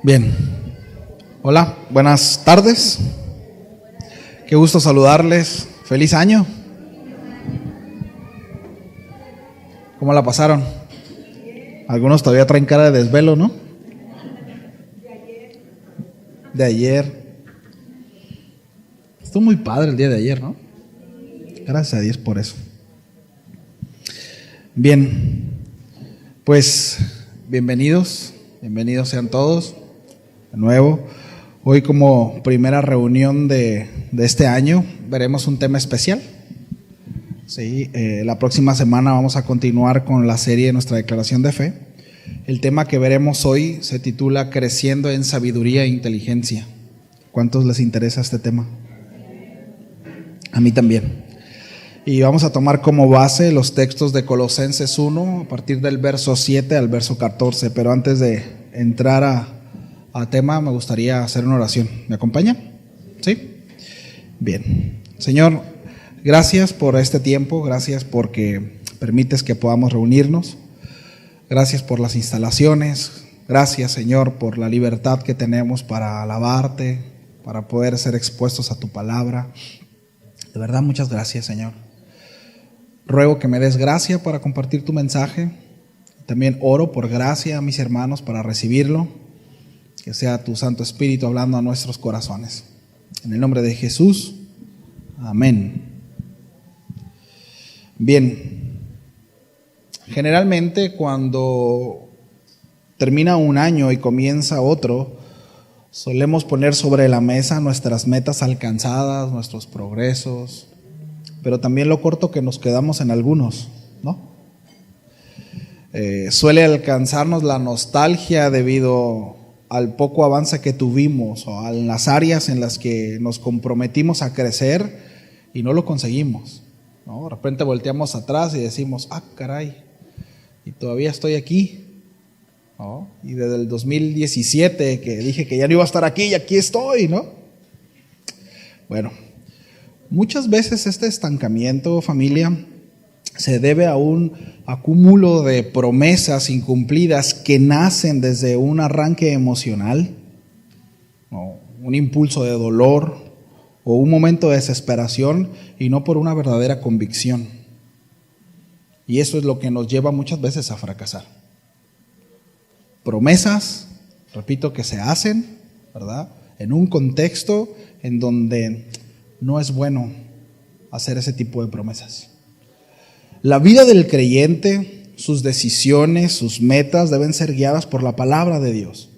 Bien, hola, buenas tardes, qué gusto saludarles, feliz año. ¿Cómo la pasaron? Algunos todavía traen cara de desvelo, ¿no? De ayer. Estuvo muy padre el día de ayer, ¿no? Gracias a Dios por eso. Bien, pues bienvenidos sean todos. De nuevo, hoy como primera reunión de este año veremos un tema especial. Sí, la próxima semana vamos a continuar con la serie de nuestra declaración de fe. El tema que veremos hoy se titula Creciendo en Sabiduría e Inteligencia. ¿Cuántos les interesa este tema? A mí también. Y vamos a tomar como base los textos de Colosenses 1 a partir del verso 7 al verso 14. Pero antes de entrar a tema, me gustaría hacer una oración. ¿Me acompaña? ¿Sí? Bien. Señor, gracias por este tiempo, gracias porque permites que podamos reunirnos. Gracias por las instalaciones. Gracias, Señor, por la libertad que tenemos para alabarte, para poder ser expuestos a tu palabra. De verdad, muchas gracias, Señor. Ruego que me des gracia para compartir tu mensaje. También oro por gracia a mis hermanos para recibirlo. Que sea tu Santo Espíritu hablando a nuestros corazones. En el nombre de Jesús, amén. Bien, generalmente cuando termina un año y comienza otro, solemos poner sobre la mesa nuestras metas alcanzadas, nuestros progresos, pero también lo corto que nos quedamos en algunos, ¿no? Suele alcanzarnos la nostalgia debido al poco avance que tuvimos o en las áreas en las que nos comprometimos a crecer y no lo conseguimos, ¿no? De repente volteamos atrás y decimos, caray, y todavía estoy aquí, ¿no? Y desde el 2017 que dije que ya no iba a estar aquí y aquí estoy, ¿no? Bueno, muchas veces este estancamiento, familia, se debe a un acúmulo de promesas incumplidas que nacen desde un arranque emocional, ¿no? Un impulso de dolor o un momento de desesperación y no por una verdadera convicción. Y eso es lo que nos lleva muchas veces a fracasar. Promesas, repito, que se hacen, ¿verdad?, en un contexto en donde no es bueno hacer ese tipo de promesas. La vida del creyente, sus decisiones, sus metas deben ser guiadas por la palabra de Dios,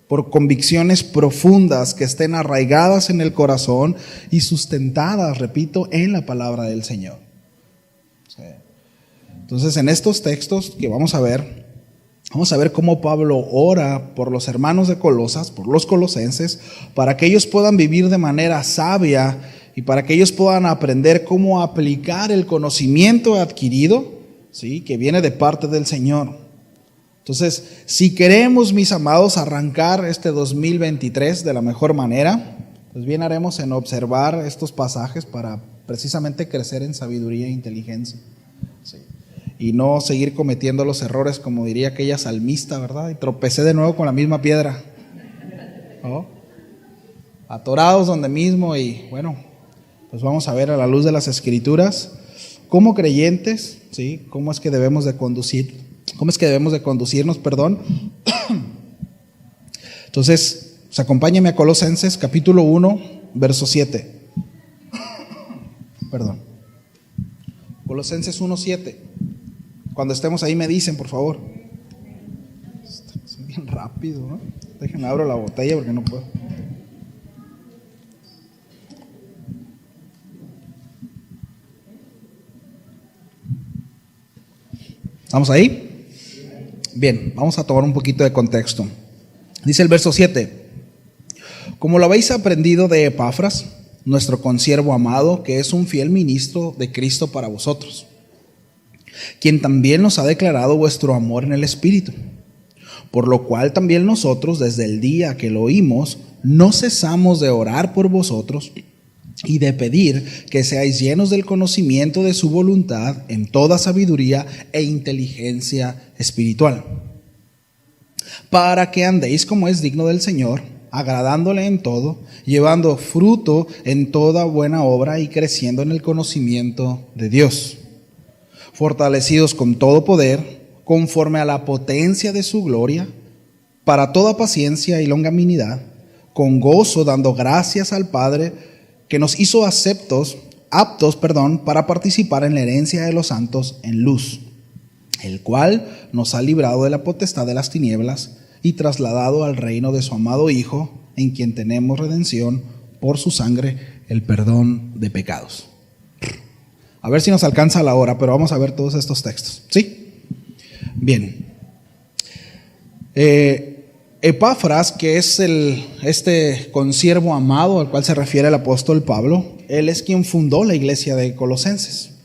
por convicciones profundas que estén arraigadas en el corazón y sustentadas, repito, en la palabra del Señor. Sí. Entonces, en estos textos que vamos a ver cómo Pablo ora por los hermanos de Colosas, por los colosenses, para que ellos puedan vivir de manera sabia y para que ellos puedan aprender cómo aplicar el conocimiento adquirido, ¿sí?, que viene de parte del Señor. Entonces, si queremos, mis amados, arrancar este 2023 de la mejor manera, pues bien haremos en observar estos pasajes para precisamente crecer en sabiduría e inteligencia, ¿sí?, y no seguir cometiendo los errores, como diría aquella salmista, ¿verdad? Y tropecé de nuevo con la misma piedra, ¿no? Atorados donde mismo. Y bueno, pues vamos a ver a la luz de las Escrituras, como creyentes, ¿sí?, cómo es que debemos de conducirnos. Entonces, pues acompáñenme a Colosenses capítulo 1, verso 7. Colosenses 1, 7. Cuando estemos ahí me dicen, por favor. Es bien rápido, ¿no? Déjenme abro la botella porque no puedo. ¿Estamos ahí? Bien, vamos a tomar un poquito de contexto. Dice el verso 7. Como lo habéis aprendido de Epafras, nuestro consiervo amado, que es un fiel ministro de Cristo para vosotros, quien también nos ha declarado vuestro amor en el Espíritu, por lo cual también nosotros, desde el día que lo oímos, no cesamos de orar por vosotros y de pedir que seáis llenos del conocimiento de su voluntad en toda sabiduría e inteligencia espiritual, para que andéis como es digno del Señor, agradándole en todo, llevando fruto en toda buena obra y creciendo en el conocimiento de Dios, fortalecidos con todo poder, conforme a la potencia de su gloria, para toda paciencia y longanimidad, con gozo dando gracias al Padre que nos hizo aptos, para participar en la herencia de los santos en luz, el cual nos ha librado de la potestad de las tinieblas y trasladado al reino de su amado Hijo, en quien tenemos redención por su sangre, el perdón de pecados. A ver si nos alcanza la hora, pero vamos a ver todos estos textos, ¿sí? Bien. Epafras, que es este consiervo amado al cual se refiere el apóstol Pablo, él es quien fundó la iglesia de Colosenses.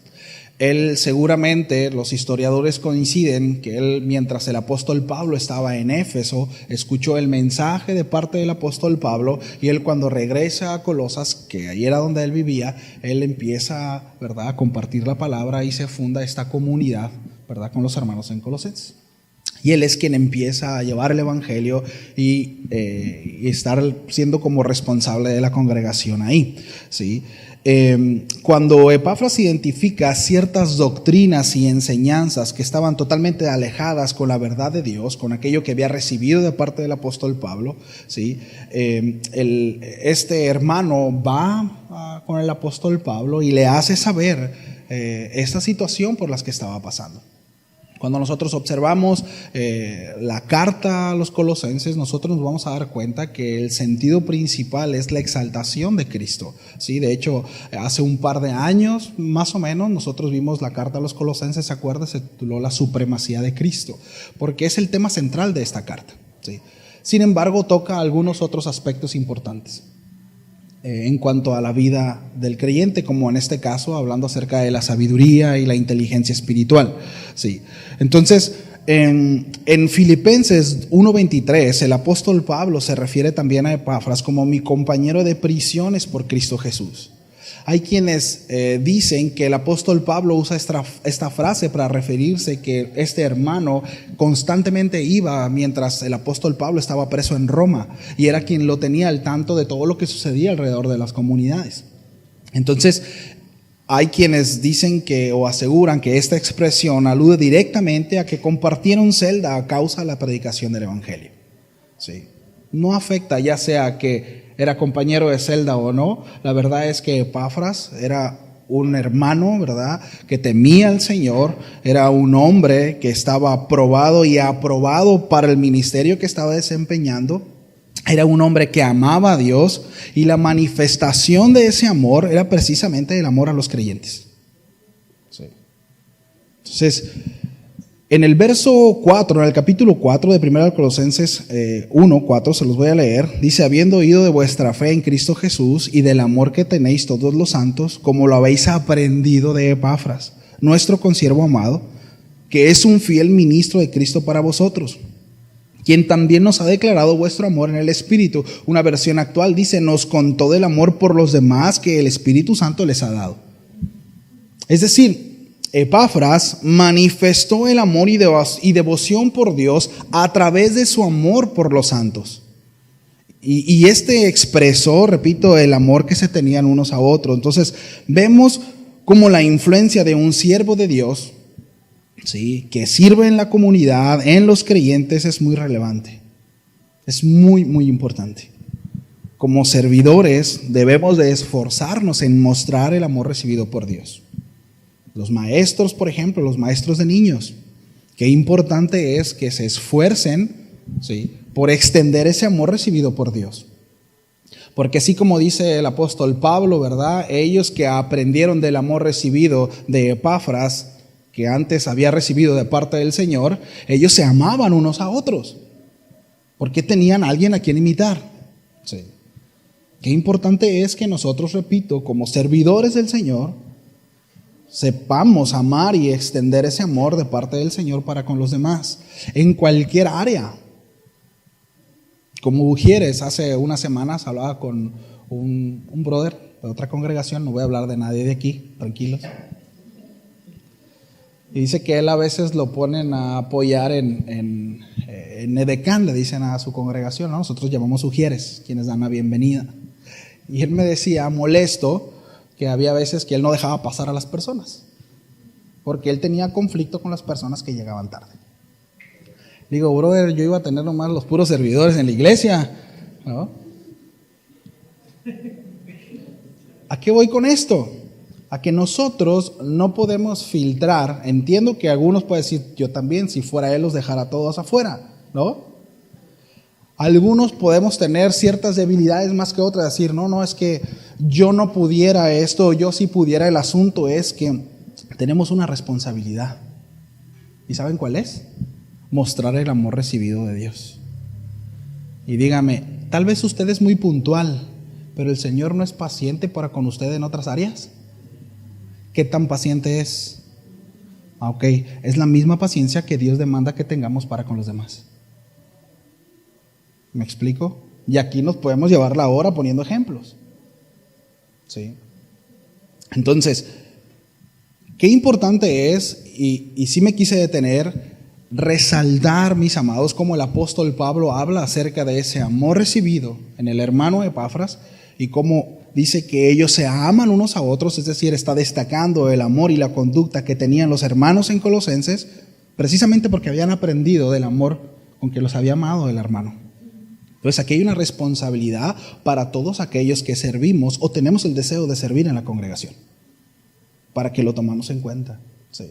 Él seguramente, los historiadores coinciden que él, mientras el apóstol Pablo estaba en Éfeso, escuchó el mensaje de parte del apóstol Pablo, y él, cuando regresa a Colosas, que ahí era donde él vivía, él empieza, ¿verdad?, a compartir la palabra y se funda esta comunidad, ¿verdad?, con los hermanos en Colosenses. Y él es quien empieza a llevar el evangelio y estar siendo como responsable de la congregación ahí, ¿sí? Cuando Epafras identifica ciertas doctrinas y enseñanzas que estaban totalmente alejadas con la verdad de Dios, con aquello que había recibido de parte del apóstol Pablo, ¿sí? Este hermano va con el apóstol Pablo y le hace saber esta situación por las que estaba pasando. Cuando nosotros observamos la carta a los colosenses, nosotros nos vamos a dar cuenta que el sentido principal es la exaltación de Cristo, ¿sí? De hecho, hace un par de años, más o menos, nosotros vimos la carta a los colosenses, ¿se acuerda? Se tituló La supremacía de Cristo, porque es el tema central de esta carta, ¿sí? Sin embargo, toca algunos otros aspectos importantes en cuanto a la vida del creyente, como en este caso, hablando acerca de la sabiduría y la inteligencia espiritual, ¿sí? Entonces, en Filipenses 1:23, el apóstol Pablo se refiere también a Epafras como mi compañero de prisiones por Cristo Jesús. Hay quienes dicen que el apóstol Pablo usa esta frase para referirse que este hermano constantemente iba mientras el apóstol Pablo estaba preso en Roma y era quien lo tenía al tanto de todo lo que sucedía alrededor de las comunidades. Entonces, hay quienes dicen o aseguran que esta expresión alude directamente a que compartieron celda a causa de la predicación del evangelio, ¿sí? No afecta ya sea que era compañero de celda o no. La verdad es que Epafras era un hermano, ¿verdad?, que temía al Señor, era un hombre que estaba aprobado y aprobado para el ministerio que estaba desempeñando, era un hombre que amaba a Dios, y la manifestación de ese amor era precisamente el amor a los creyentes, sí. Entonces, en el verso 4, en el capítulo 4 de 1 Colosenses 1:4, se los voy a leer, dice: habiendo oído de vuestra fe en Cristo Jesús y del amor que tenéis todos los santos, como lo habéis aprendido de Epafras, nuestro consiervo amado, que es un fiel ministro de Cristo para vosotros, quien también nos ha declarado vuestro amor en el Espíritu. Una versión actual dice: nos contó del amor por los demás que el Espíritu Santo les ha dado. Es decir, Epafras manifestó el amor y devoción por Dios a través de su amor por los santos. Y este expresó, repito, el amor que se tenían unos a otros. Entonces, vemos como la influencia de un siervo de Dios, ¿sí?, que sirve en la comunidad, en los creyentes, es muy relevante. Es muy, muy importante. Como servidores debemos de esforzarnos en mostrar el amor recibido por Dios. Los maestros, por ejemplo, los maestros de niños, qué importante es que se esfuercen, ¿sí?, por extender ese amor recibido por Dios. Porque así como dice el apóstol Pablo, ¿verdad?, ellos que aprendieron del amor recibido de Epafras, que antes había recibido de parte del Señor, ellos se amaban unos a otros, porque tenían a alguien a quien imitar, ¿sí? Qué importante es que nosotros, repito, como servidores del Señor, sepamos amar y extender ese amor de parte del Señor para con los demás, en cualquier área. Como Ujieres, hace unas semanas hablaba con un brother de otra congregación, no voy a hablar de nadie de aquí, tranquilos. Y dice que él a veces lo ponen a apoyar en edecán, le dicen a su congregación, ¿no? Nosotros llamamos ujieres, quienes dan la bienvenida. Y él me decía, molesto, que había veces que él no dejaba pasar a las personas, porque él tenía conflicto con las personas que llegaban tarde. Digo, brother, yo iba a tener nomás los puros servidores en la iglesia, ¿no? ¿A qué voy con esto? A que nosotros no podemos filtrar. Entiendo que algunos pueden decir, yo también, si fuera él los dejara a todos afuera, ¿no? Algunos podemos tener ciertas debilidades más que otras, decir, no, es que yo no pudiera esto, yo sí pudiera. El asunto es que tenemos una responsabilidad. ¿Y saben cuál es? Mostrar el amor recibido de Dios. Y dígame, tal vez usted es muy puntual, pero el Señor no es paciente para con usted en otras áreas. ¿Qué tan paciente es? Ok, es la misma paciencia que Dios demanda que tengamos para con los demás. ¿Me explico? Y aquí nos podemos llevar la hora poniendo ejemplos. ¿Sí? Entonces, qué importante es, y sí me quise detener, resaltar, mis amados, como el apóstol Pablo habla acerca de ese amor recibido en el hermano Epafras, y cómo dice que ellos se aman unos a otros, es decir, está destacando el amor y la conducta que tenían los hermanos en Colosenses, precisamente porque habían aprendido del amor con que los había amado el hermano. Entonces aquí hay una responsabilidad para todos aquellos que servimos o tenemos el deseo de servir en la congregación, para que lo tomamos en cuenta, ¿sí?,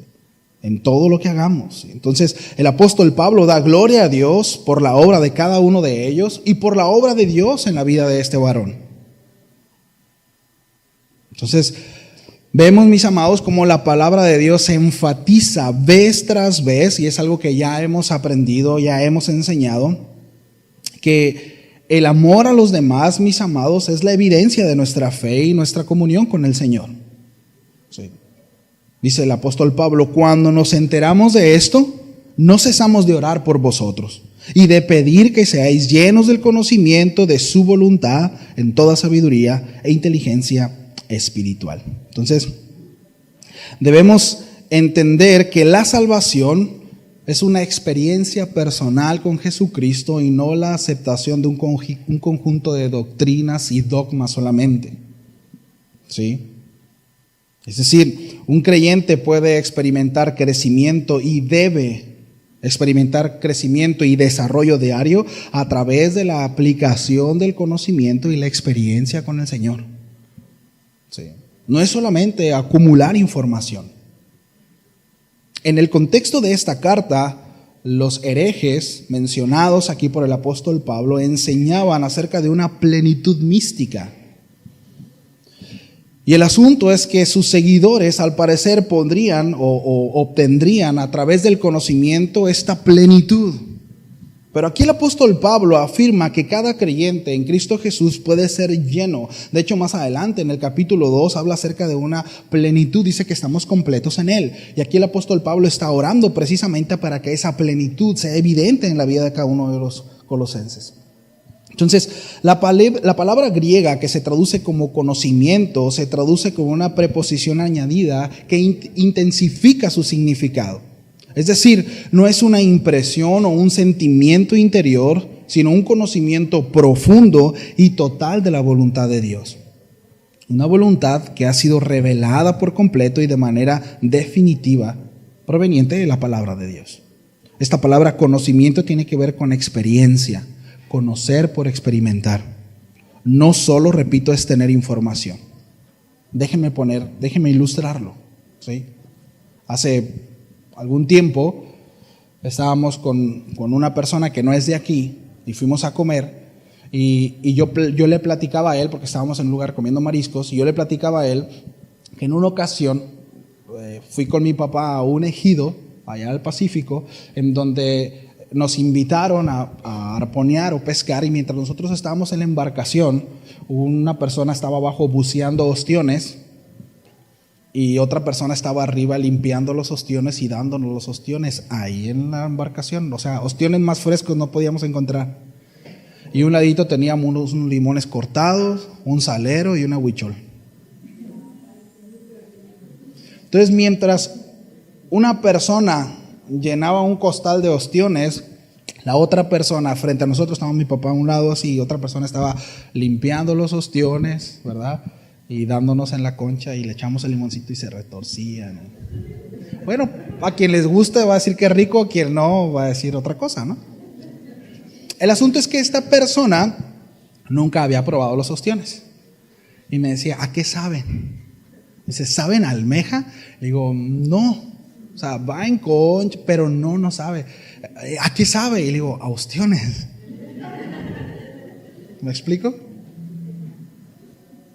en todo lo que hagamos. Entonces el apóstol Pablo da gloria a Dios por la obra de cada uno de ellos y por la obra de Dios en la vida de este varón. Entonces vemos, mis amados, cómo la palabra de Dios se enfatiza vez tras vez, y es algo que ya hemos aprendido, ya hemos enseñado, que el amor a los demás, mis amados, es la evidencia de nuestra fe y nuestra comunión con el Señor. Sí. Dice el apóstol Pablo, cuando nos enteramos de esto, no cesamos de orar por vosotros y de pedir que seáis llenos del conocimiento de su voluntad en toda sabiduría e inteligencia espiritual. Entonces, debemos entender que la salvación es una experiencia personal con Jesucristo y no la aceptación de un conjunto de doctrinas y dogmas solamente. ¿Sí? Es decir, un creyente puede experimentar crecimiento y debe experimentar crecimiento y desarrollo diario a través de la aplicación del conocimiento y la experiencia con el Señor. Sí. No es solamente acumular información. En el contexto de esta carta, los herejes mencionados aquí por el apóstol Pablo enseñaban acerca de una plenitud mística. Y el asunto es que sus seguidores, al parecer, pondrían o obtendrían a través del conocimiento esta plenitud. Pero aquí el apóstol Pablo afirma que cada creyente en Cristo Jesús puede ser lleno. De hecho, más adelante en el capítulo 2 habla acerca de una plenitud, dice que estamos completos en Él. Y aquí el apóstol Pablo está orando precisamente para que esa plenitud sea evidente en la vida de cada uno de los colosenses. Entonces, la palabra griega que se traduce como conocimiento, se traduce como una preposición añadida que intensifica su significado. Es decir, no es una impresión o un sentimiento interior, sino un conocimiento profundo y total de la voluntad de Dios. Una voluntad que ha sido revelada por completo y de manera definitiva, proveniente de la palabra de Dios. Esta palabra conocimiento tiene que ver con experiencia, conocer por experimentar. No solo, repito, es tener información. Déjenme ilustrarlo, ¿sí? Hace algún tiempo estábamos con una persona que no es de aquí y fuimos a comer y yo le platicaba a él, porque estábamos en un lugar comiendo mariscos, y yo le platicaba a él que en una ocasión fui con mi papá a un ejido allá al Pacífico, en donde nos invitaron a arponear o pescar, y mientras nosotros estábamos en la embarcación, una persona estaba abajo buceando ostiones y otra persona estaba arriba limpiando los ostiones y dándonos los ostiones ahí en la embarcación. O sea, ostiones más frescos no podíamos encontrar. Y un ladito teníamos unos limones cortados, un salero y una huichol. Entonces, mientras una persona llenaba un costal de ostiones, la otra persona, frente a nosotros estaba mi papá a un lado así, otra persona estaba limpiando los ostiones, ¿verdad? Y dándonos en la concha y le echamos el limoncito y se retorcían. Bueno, a quien les guste va a decir que es rico, a quien no va a decir otra cosa, ¿no? El asunto es que esta persona nunca había probado los ostiones. Y me decía, ¿a qué saben? Dice, ¿saben a almeja? Le digo, no. O sea, va en concha, pero no sabe. ¿A qué sabe? Y le digo, a ostiones. ¿Me explico?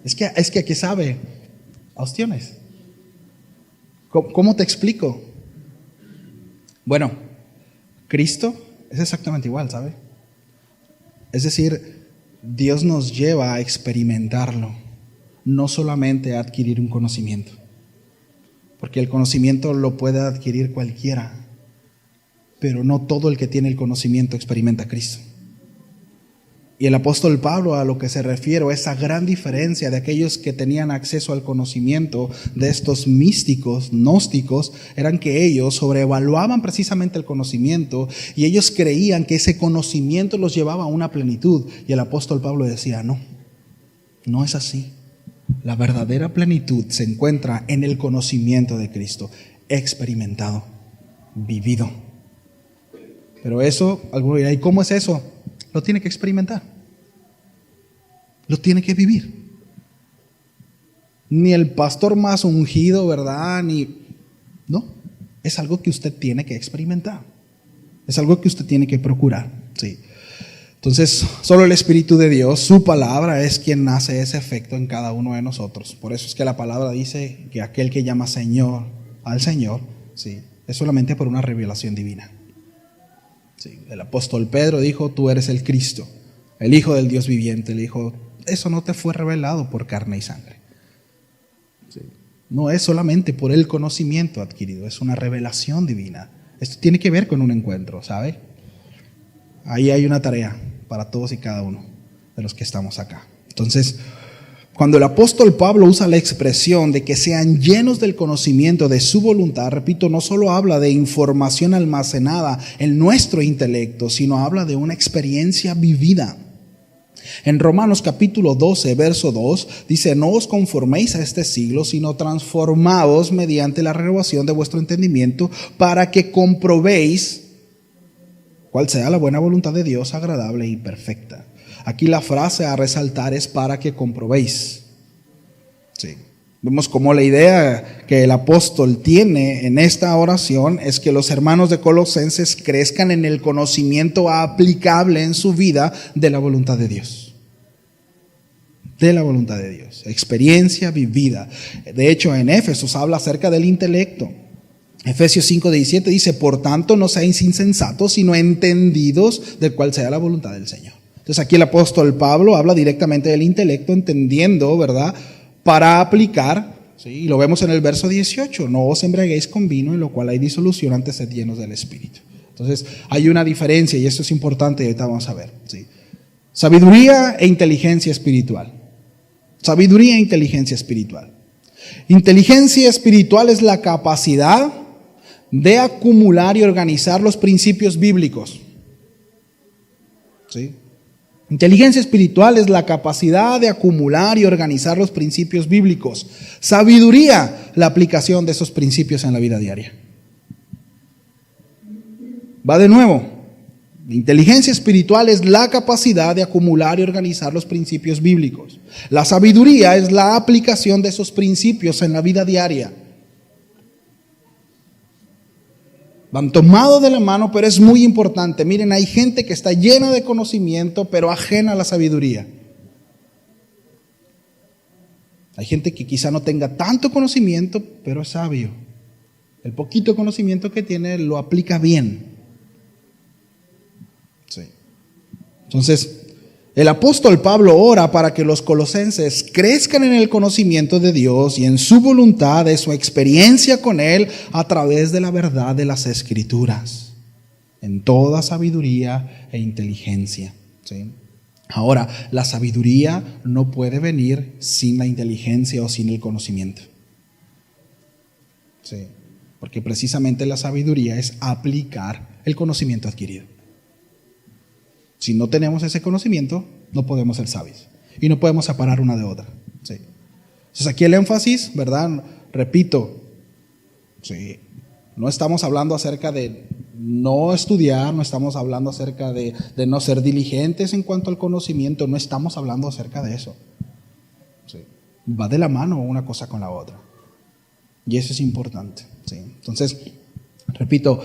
Es que ¿a qué sabe? A ostiones. ¿Cómo te explico? Bueno, Cristo es exactamente igual, ¿sabe? Es decir, Dios nos lleva a experimentarlo, no solamente a adquirir un conocimiento. Porque el conocimiento lo puede adquirir cualquiera, pero no todo el que tiene el conocimiento experimenta a Cristo. Y el apóstol Pablo a lo que se refiere a esa gran diferencia de aquellos que tenían acceso al conocimiento de estos místicos, gnósticos, eran que ellos sobrevaluaban precisamente el conocimiento y ellos creían que ese conocimiento los llevaba a una plenitud. Y el apóstol Pablo decía, no es así. La verdadera plenitud se encuentra en el conocimiento de Cristo, experimentado, vivido. Pero eso, alguno dirá, ¿y cómo es eso? Lo tiene que experimentar. Lo tiene que vivir. Ni el pastor más ungido, ¿verdad? No, es algo que usted tiene que experimentar. Es algo que usted tiene que procurar, sí. Entonces, solo el Espíritu de Dios, su palabra, es quien hace ese efecto en cada uno de nosotros. Por eso es que la palabra dice que aquel que llama Señor al Señor, sí, es solamente por una revelación divina. Sí, el apóstol Pedro dijo, tú eres el Cristo, el Hijo del Dios viviente. Le dijo, eso no te fue revelado por carne y sangre. Sí, no es solamente por el conocimiento adquirido, es una revelación divina. Esto tiene que ver con un encuentro, ¿sabe? Ahí hay una tarea para todos y cada uno de los que estamos acá. Entonces, cuando el apóstol Pablo usa la expresión de que sean llenos del conocimiento de su voluntad, repito, no solo habla de información almacenada en nuestro intelecto, sino habla de una experiencia vivida. En Romanos capítulo 12, verso 2, dice, no os conforméis a este siglo, sino transformaos mediante la renovación de vuestro entendimiento, para que comprobéis cuál sea la buena voluntad de Dios, agradable y perfecta. Aquí la frase a resaltar es para que comprobéis. Sí. Vemos cómo la idea que el apóstol tiene en esta oración es que los hermanos de Colosenses crezcan en el conocimiento aplicable en su vida de la voluntad de Dios. De la voluntad de Dios. Experiencia vivida. De hecho, en Éfesos habla acerca del intelecto. Efesios 5:17 dice, por tanto no seáis insensatos, sino entendidos de cuál sea la voluntad del Señor. Entonces aquí el apóstol Pablo habla directamente del intelecto, entendiendo, ¿verdad?, para aplicar, ¿sí? Y lo vemos en el verso 18, no os embriaguéis con vino, en lo cual hay disolución, antes sed llenos del Espíritu. Entonces hay una diferencia y esto es importante y ahorita vamos a ver, ¿sí? Sabiduría e inteligencia espiritual. Sabiduría e inteligencia espiritual. Inteligencia espiritual es la capacidad de acumular y organizar los principios bíblicos. ¿Sí? Inteligencia espiritual es la capacidad de acumular y organizar los principios bíblicos. Sabiduría, la aplicación de esos principios en la vida diaria. Va de nuevo. Inteligencia espiritual es la capacidad de acumular y organizar los principios bíblicos. La sabiduría es la aplicación de esos principios en la vida diaria. Van tomados de la mano, pero es muy importante. Miren, hay gente que está llena de conocimiento, pero ajena a la sabiduría. Hay gente que quizá no tenga tanto conocimiento, pero es sabio. El poquito conocimiento que tiene lo aplica bien. Sí. Entonces, el apóstol Pablo ora para que los colosenses crezcan en el conocimiento de Dios y en su voluntad, de su experiencia con Él a través de la verdad de las Escrituras, en toda sabiduría e inteligencia. ¿Sí? Ahora, la sabiduría no puede venir sin la inteligencia o sin el conocimiento. Sí. porque precisamente la sabiduría es aplicar el conocimiento adquirido. Si no tenemos ese conocimiento, no podemos ser sabios y no podemos separar una de otra. Sí. Entonces aquí el énfasis, ¿verdad? Repito, sí, no estamos hablando acerca de no estudiar, no estamos hablando acerca de no ser diligentes en cuanto al conocimiento, no estamos hablando acerca de eso. Sí. Va de la mano una cosa con la otra. Y eso es importante. Sí. Entonces, repito,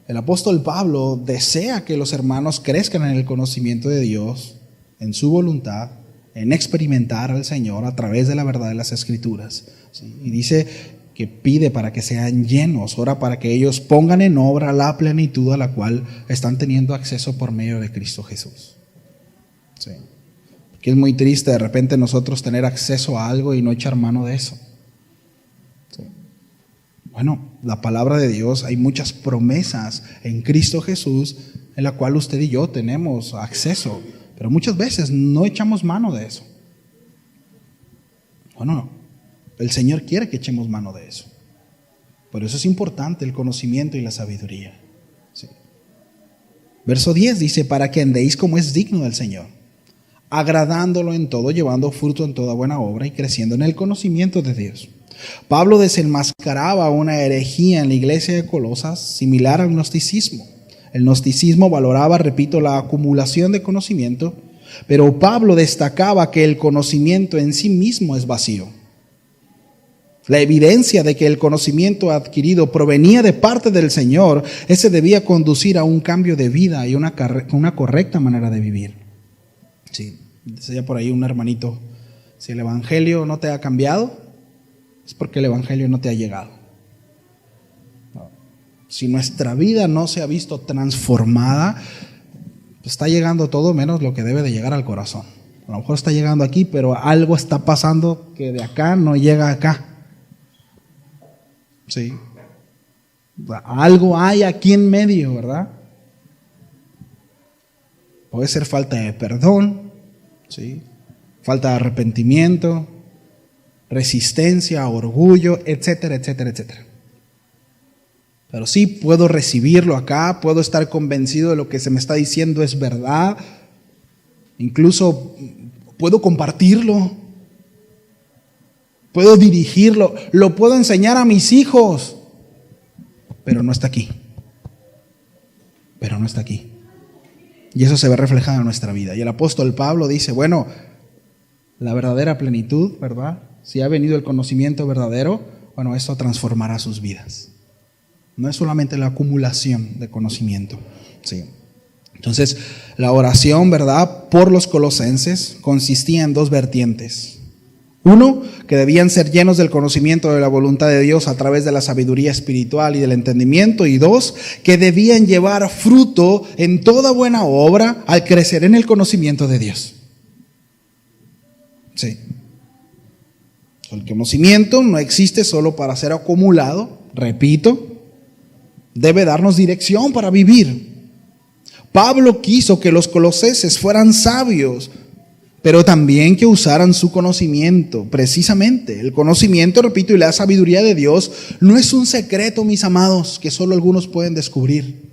el apóstol Pablo desea que los hermanos crezcan en el conocimiento de Dios, en su voluntad, en experimentar al Señor a través de la verdad de las Escrituras. ¿Sí? Y dice que pide para que sean llenos, ora para que ellos pongan en obra la plenitud a la cual están teniendo acceso por medio de Cristo Jesús. Sí. Porque es muy triste de repente nosotros tener acceso a algo y no echar mano de eso. Sí. Bueno, la palabra de Dios, hay muchas promesas en Cristo Jesús en la cual usted y yo tenemos acceso, pero muchas veces no echamos mano de eso. Bueno, el Señor quiere que echemos mano de eso. Por eso es importante el conocimiento y la sabiduría. Sí. Verso 10 dice, para que andéis como es digno del Señor, agradándolo en todo, llevando fruto en toda buena obra y creciendo en el conocimiento de Dios. Pablo desenmascaraba una herejía en la iglesia de Colosas similar al gnosticismo. El gnosticismo valoraba, repito, la acumulación de conocimiento, pero Pablo destacaba que el conocimiento en sí mismo es vacío. La evidencia de que el conocimiento adquirido provenía de parte del Señor, ese debía conducir a un cambio de vida y una correcta manera de vivir. Sí, decía por ahí un hermanito, si el evangelio no te ha cambiado, es porque el evangelio no te ha llegado. Si nuestra vida no se ha visto transformada, pues está llegando todo menos lo que debe de llegar al corazón. A lo mejor está llegando aquí, pero algo está pasando que de acá no llega acá. Sí. Algo hay aquí en medio, ¿verdad? Puede ser falta de perdón, ¿sí? Falta de arrepentimiento, resistencia, orgullo, etcétera, etcétera, etcétera. Pero sí puedo recibirlo acá, puedo estar convencido de lo que se me está diciendo es verdad, incluso puedo compartirlo, puedo dirigirlo, lo puedo enseñar a mis hijos, pero no está aquí. Pero no está aquí. Y eso se ve reflejado en nuestra vida. Y el apóstol Pablo dice, bueno, la verdadera plenitud, ¿verdad? Si ha venido el conocimiento verdadero, bueno, esto transformará sus vidas. No es solamente la acumulación de conocimiento. Sí. Entonces, la oración, ¿verdad?, por los colosenses consistía en dos vertientes. Uno, que debían ser llenos del conocimiento de la voluntad de Dios a través de la sabiduría espiritual y del entendimiento. Y dos, que debían llevar fruto en toda buena obra al crecer en el conocimiento de Dios. Sí. El conocimiento no existe solo para ser acumulado, repito, debe darnos dirección para vivir. Pablo quiso que los colosenses fueran sabios, pero también que usaran su conocimiento. Precisamente, el conocimiento, repito, y la sabiduría de Dios no es un secreto, mis amados, que solo algunos pueden descubrir.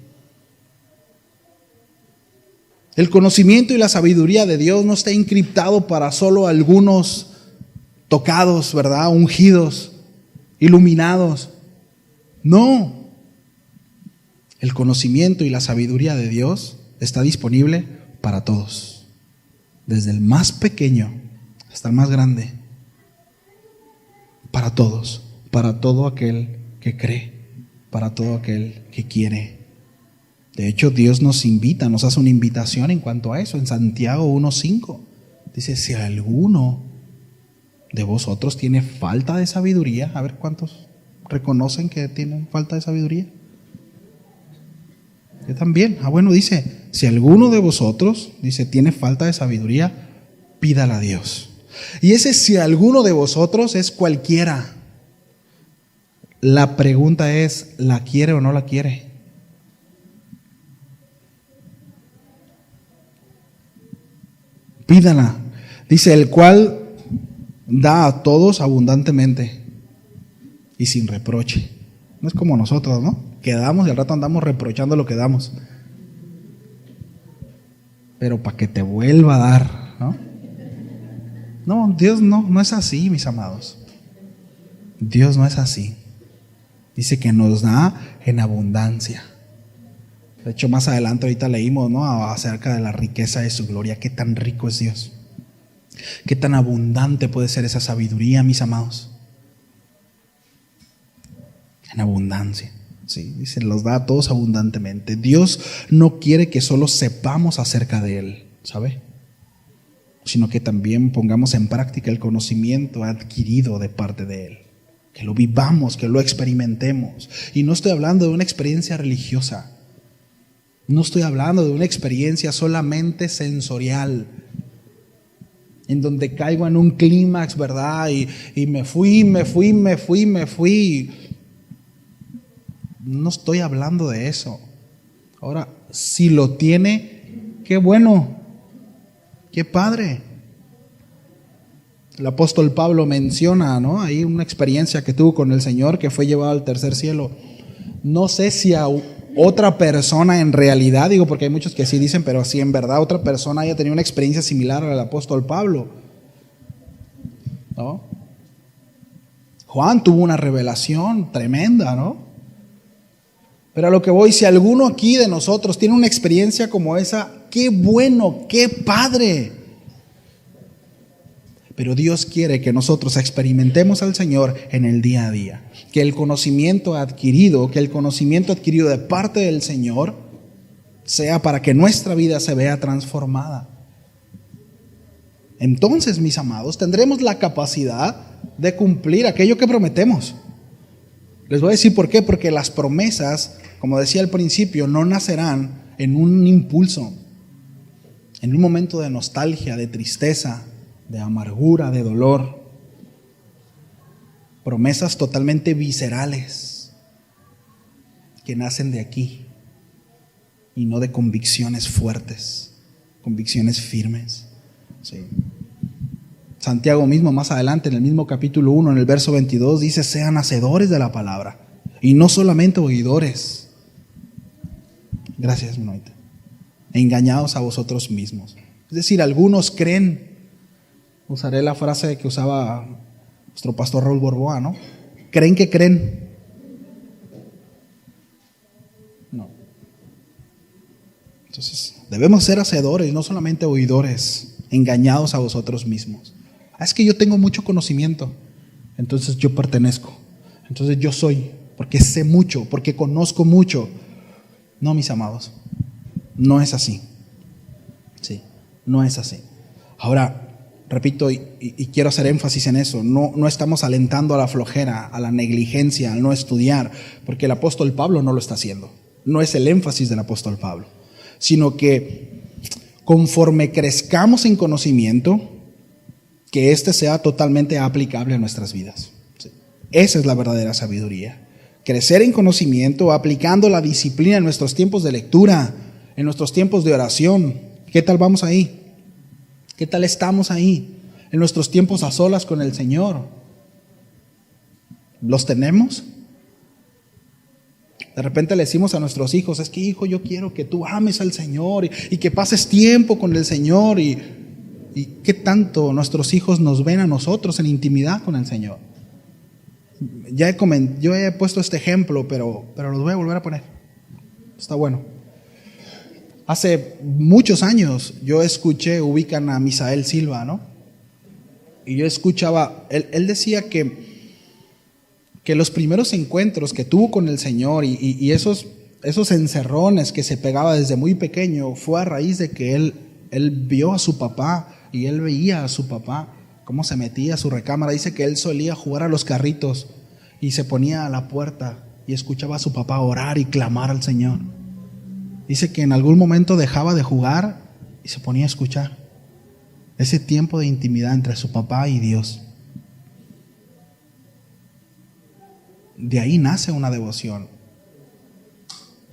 El conocimiento y la sabiduría de Dios no está encriptado para solo algunos tocados, ¿verdad? Ungidos, iluminados. No. El conocimiento y la sabiduría de Dios está disponible para todos, desde el más pequeño hasta el más grande, para todos, para todo aquel que cree, para todo aquel que quiere. De hecho, Dios nos invita, nos hace una invitación en cuanto a eso, en Santiago 1:5. Dice, si alguno de vosotros tiene falta de sabiduría, a ver cuántos reconocen que tienen falta de sabiduría. Yo también. Bueno, dice, si alguno de vosotros, dice, tiene falta de sabiduría, pídala a Dios. Y ese si alguno de vosotros es cualquiera. La pregunta es, ¿la quiere o no la quiere? Pídala. Dice, el cual da a todos abundantemente y sin reproche. No es como nosotros, ¿no? Que damos y al rato andamos reprochando lo que damos. Pero para que te vuelva a dar, ¿no? No, Dios no es así, mis amados. Dios no es así. Dice que nos da en abundancia. De hecho, más adelante ahorita leímos, ¿no?, acerca de la riqueza de su gloria. Qué tan rico es Dios. Qué tan abundante puede ser esa sabiduría, mis amados. En abundancia. Sí, dice, los da a todos abundantemente. Dios no quiere que solo sepamos acerca de Él, ¿sabe? Sino que también pongamos en práctica el conocimiento adquirido de parte de Él. Que lo vivamos, que lo experimentemos. Y no estoy hablando de una experiencia religiosa. No estoy hablando de una experiencia solamente sensorial, en donde caigo en un clímax, ¿verdad? Y me fui. No estoy hablando de eso. Ahora, si lo tiene, qué bueno, qué padre. El apóstol Pablo menciona, ¿no?, ahí una experiencia que tuvo con el Señor, que fue llevado al tercer cielo. No sé si a otra persona en realidad, digo porque hay muchos que sí dicen, pero si en verdad otra persona haya tenido una experiencia similar al apóstol Pablo, ¿no? Juan tuvo una revelación tremenda, ¿no? Pero a lo que voy, si alguno aquí de nosotros tiene una experiencia como esa, qué bueno, qué padre. Pero Dios quiere que nosotros experimentemos al Señor en el día a día. Que el conocimiento adquirido de parte del Señor sea para que nuestra vida se vea transformada. Entonces, mis amados, tendremos la capacidad de cumplir aquello que prometemos. Les voy a decir por qué. Porque las promesas, como decía al principio, no nacerán en un impulso, en un momento de nostalgia, de tristeza, de amargura, de dolor. Promesas totalmente viscerales que nacen de aquí y no de convicciones fuertes, convicciones firmes. Sí. Santiago mismo, más adelante, en el mismo capítulo 1, en el verso 22, dice: sean hacedores de la palabra y no solamente oidores. Gracias, Noita. Engañados a vosotros mismos. Es decir, algunos creen. Usaré la frase que usaba nuestro pastor Raúl Borboa, ¿no? ¿Creen que creen? No. Entonces, debemos ser hacedores, no solamente oidores, engañados a vosotros mismos. Es que yo tengo mucho conocimiento, entonces yo pertenezco, entonces yo soy, porque sé mucho, porque conozco mucho. No, mis amados, no es así. Sí, no es así. Ahora, repito, y quiero hacer énfasis en eso, no estamos alentando a la flojera, a la negligencia, al no estudiar, porque el apóstol Pablo no lo está haciendo. No es el énfasis del apóstol Pablo, sino que conforme crezcamos en conocimiento, que éste sea totalmente aplicable a nuestras vidas. Sí. Esa es la verdadera sabiduría. Crecer en conocimiento, aplicando la disciplina en nuestros tiempos de lectura, en nuestros tiempos de oración. ¿Qué tal vamos ahí? ¿Qué tal estamos ahí? En nuestros tiempos a solas con el Señor. ¿Los tenemos? De repente le decimos a nuestros hijos: es que, hijo, yo quiero que tú ames al Señor y que pases tiempo con el Señor. ¿Y qué tanto nuestros hijos nos ven a nosotros en intimidad con el Señor? Yo he puesto este ejemplo, pero los voy a volver a poner. Está bueno. Hace muchos años yo escuché, ubican a Misael Silva, ¿no? Y yo escuchaba, él decía que los primeros encuentros que tuvo con el Señor y esos encerrones que se pegaba desde muy pequeño fue a raíz de que él vio a su papá y él veía a su papá cómo se metía a su recámara. Dice que él solía jugar a los carritos y se ponía a la puerta y escuchaba a su papá orar y clamar al Señor. Dice que en algún momento dejaba de jugar y se ponía a escuchar ese tiempo de intimidad entre su papá y Dios. De ahí nace una devoción.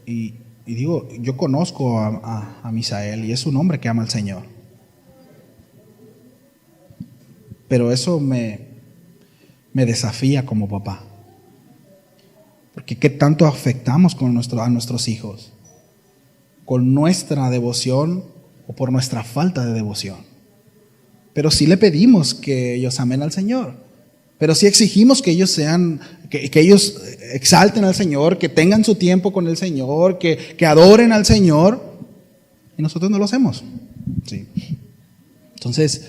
Y digo, yo conozco a Misael y es un hombre que ama al Señor. Pero eso me desafía como papá. Porque ¿qué tanto afectamos a nuestros hijos? ¿Con nuestra devoción o por nuestra falta de devoción? Pero sí le pedimos que ellos amen al Señor. Pero sí exigimos que ellos que ellos exalten al Señor, que tengan su tiempo con el Señor, que adoren al Señor. Y nosotros no lo hacemos. Sí. Entonces,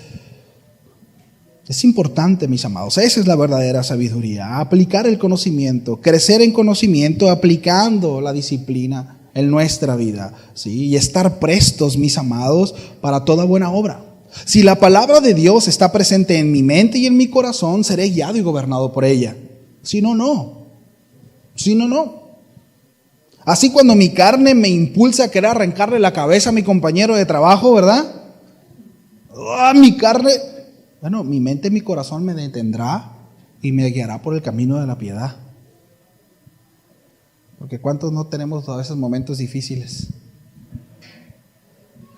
es importante, mis amados, esa es la verdadera sabiduría, aplicar el conocimiento, crecer en conocimiento, aplicando la disciplina en nuestra vida, ¿sí? Y estar prestos, mis amados, para toda buena obra. Si la palabra de Dios está presente en mi mente y en mi corazón, seré guiado y gobernado por ella. Si no, no. Si no, no. Así cuando mi carne me impulsa a querer arrancarle la cabeza a mi compañero de trabajo, ¿verdad? Mi carne, bueno, mi mente y mi corazón me detendrá y me guiará por el camino de la piedad. Porque ¿cuántos no tenemos a veces momentos difíciles?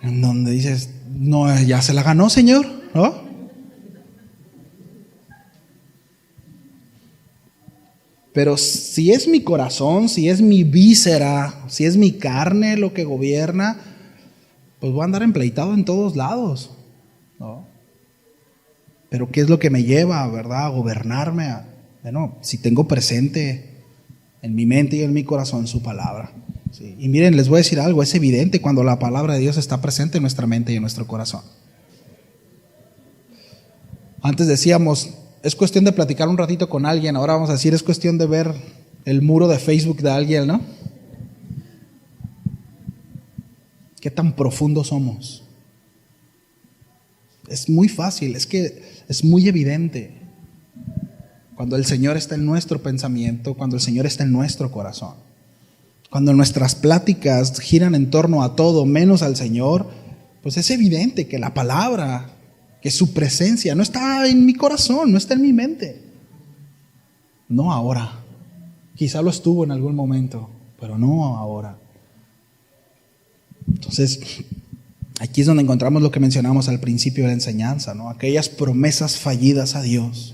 En donde dices, no, ya se la ganó, Señor, ¿no? Pero si es mi corazón, si es mi víscera, si es mi carne lo que gobierna, pues voy a andar empleitado en todos lados, ¿no? Pero ¿qué es lo que me lleva, verdad, a gobernarme? Bueno, si tengo presente en mi mente y en mi corazón su palabra. Sí. Y miren, les voy a decir algo, es evidente cuando la palabra de Dios está presente en nuestra mente y en nuestro corazón. Antes decíamos, es cuestión de platicar un ratito con alguien, ahora vamos a decir, es cuestión de ver el muro de Facebook de alguien, ¿no? ¿Qué tan profundos somos? Es muy fácil, es que es muy evidente cuando el Señor está en nuestro pensamiento, cuando el Señor está en nuestro corazón. Cuando nuestras pláticas giran en torno a todo menos al Señor, pues es evidente que la palabra, que su presencia no está en mi corazón, no está en mi mente. No ahora. Quizá lo estuvo en algún momento, pero no ahora. Entonces, aquí es donde encontramos lo que mencionamos al principio de la enseñanza, ¿no? Aquellas promesas fallidas a Dios.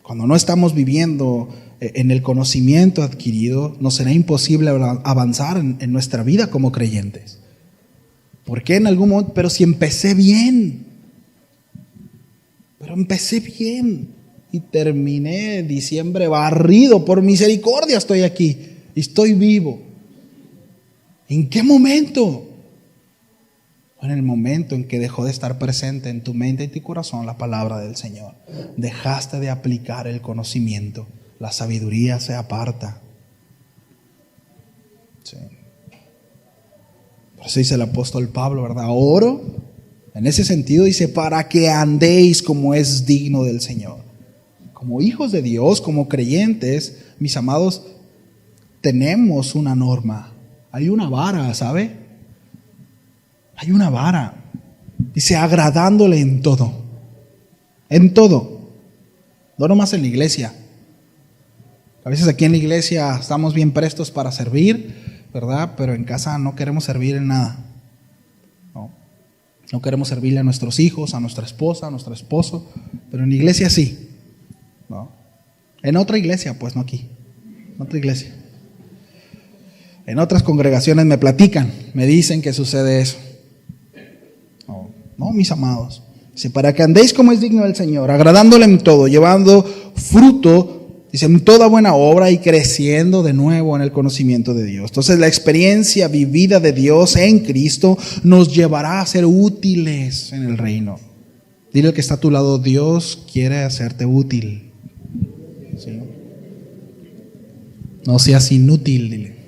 Cuando no estamos viviendo en el conocimiento adquirido, nos será imposible avanzar en nuestra vida como creyentes. ¿Por qué en algún momento? Pero si empecé bien. Pero empecé bien y terminé diciembre barrido. Por misericordia estoy aquí y estoy vivo. ¿En qué momento? En el momento en que dejó de estar presente en tu mente y tu corazón la palabra del Señor. Dejaste de aplicar el conocimiento. La sabiduría se aparta. Sí. Por eso dice el apóstol Pablo, ¿verdad? Oro, en ese sentido dice, para que andéis como es digno del Señor. Como hijos de Dios, como creyentes, mis amados, tenemos una norma. Hay una vara, ¿sabe? Hay una vara. Dice, agradándole en todo. En todo. No nomás en la iglesia. A veces aquí en la iglesia estamos bien prestos para servir, ¿verdad? Pero en casa no queremos servir en nada. No queremos servirle a nuestros hijos, a nuestra esposa, a nuestro esposo. Pero en la iglesia sí, ¿no? En otra iglesia, pues no aquí. En otra iglesia. En otras congregaciones me platican, me dicen que sucede eso. No, mis amados. Dice, para que andéis como es digno del Señor, agradándole en todo, llevando fruto, dice, en toda buena obra y creciendo de nuevo en el conocimiento de Dios. Entonces la experiencia vivida de Dios en Cristo nos llevará a ser útiles en el reino. Dile al que está a tu lado, Dios quiere hacerte útil. ¿Sí? No seas inútil, dile.